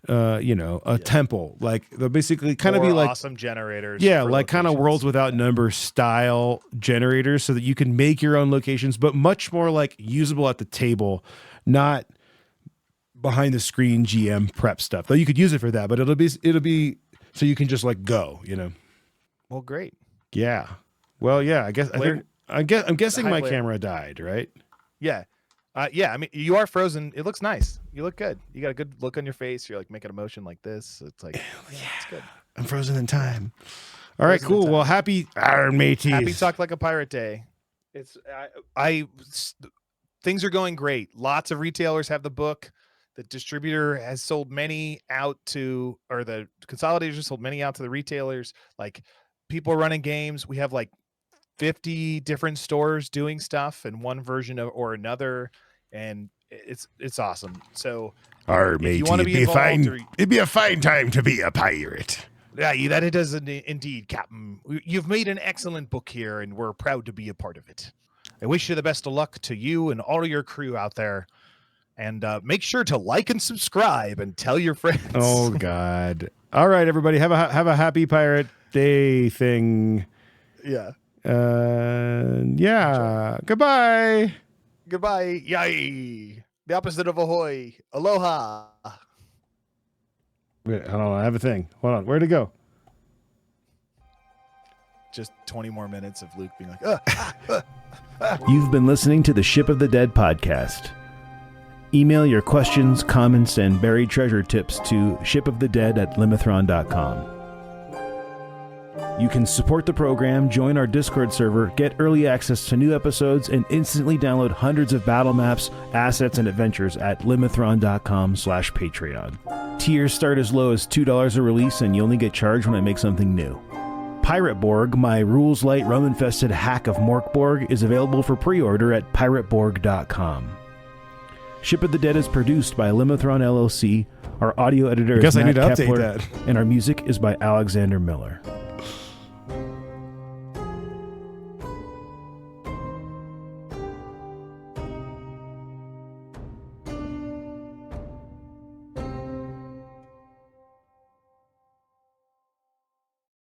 a temple. Like they'll basically kind of be like awesome generators. Yeah, like kind of Worlds Without Number style generators, so that you can make your own locations, but much more like usable at the table, not behind the screen GM prep stuff. Though you could use it for that, but it'll be so you can just like go, you know. Well, great. Yeah. Well, yeah. I guess Blair, I'm guessing hi, my Blair. camera died, right? Yeah. Yeah, I mean, you are frozen. It looks nice. You look good. You got a good look on your face. You're like making a motion like this. It's like, it's good. I'm frozen in time. All right, Frozen in cool. time. Well, happy mateys. Happy Talk Like a Pirate Day. It's things are going great. Lots of retailers have the book. The distributor has sold many out to, or the consolidators have sold many out to the retailers. Like people are running games. We have like 50 different stores doing stuff in one version of or another, and it's awesome. So Our if matey, you want to be involved, it'd be a fine time to be a pirate. yeah, that it does indeed, Captain. You've made an excellent book here, and we're proud to be a part of it. I wish you the best of luck to you and all of your crew out there. And make sure to like and subscribe and tell your friends. Oh God! All right, everybody, have a happy Pirate Day thing. Yeah. Yeah. Goodbye. Goodbye. Yay. The opposite of ahoy. Aloha. Wait, hold on. I have a thing. Hold on. Where'd it go? Just 20 more minutes of Luke being like, You've been listening to the Ship of the Dead podcast. Email your questions, comments, and buried treasure tips to shipofthedead@limithron.com. You can support the program, join our Discord server, get early access to new episodes, and instantly download hundreds of battle maps, assets, and adventures at limithron.com/Patreon. Tiers start as low as $2 a release, and you only get charged when I make something new. Pirate Borg, my rules-light, rum-infested hack of Morkborg, is available for pre-order at pirateborg.com. Ship of the Dead is produced by Limithron LLC. Our audio editor is Matt Kepler, and our music is by Alexander Miller.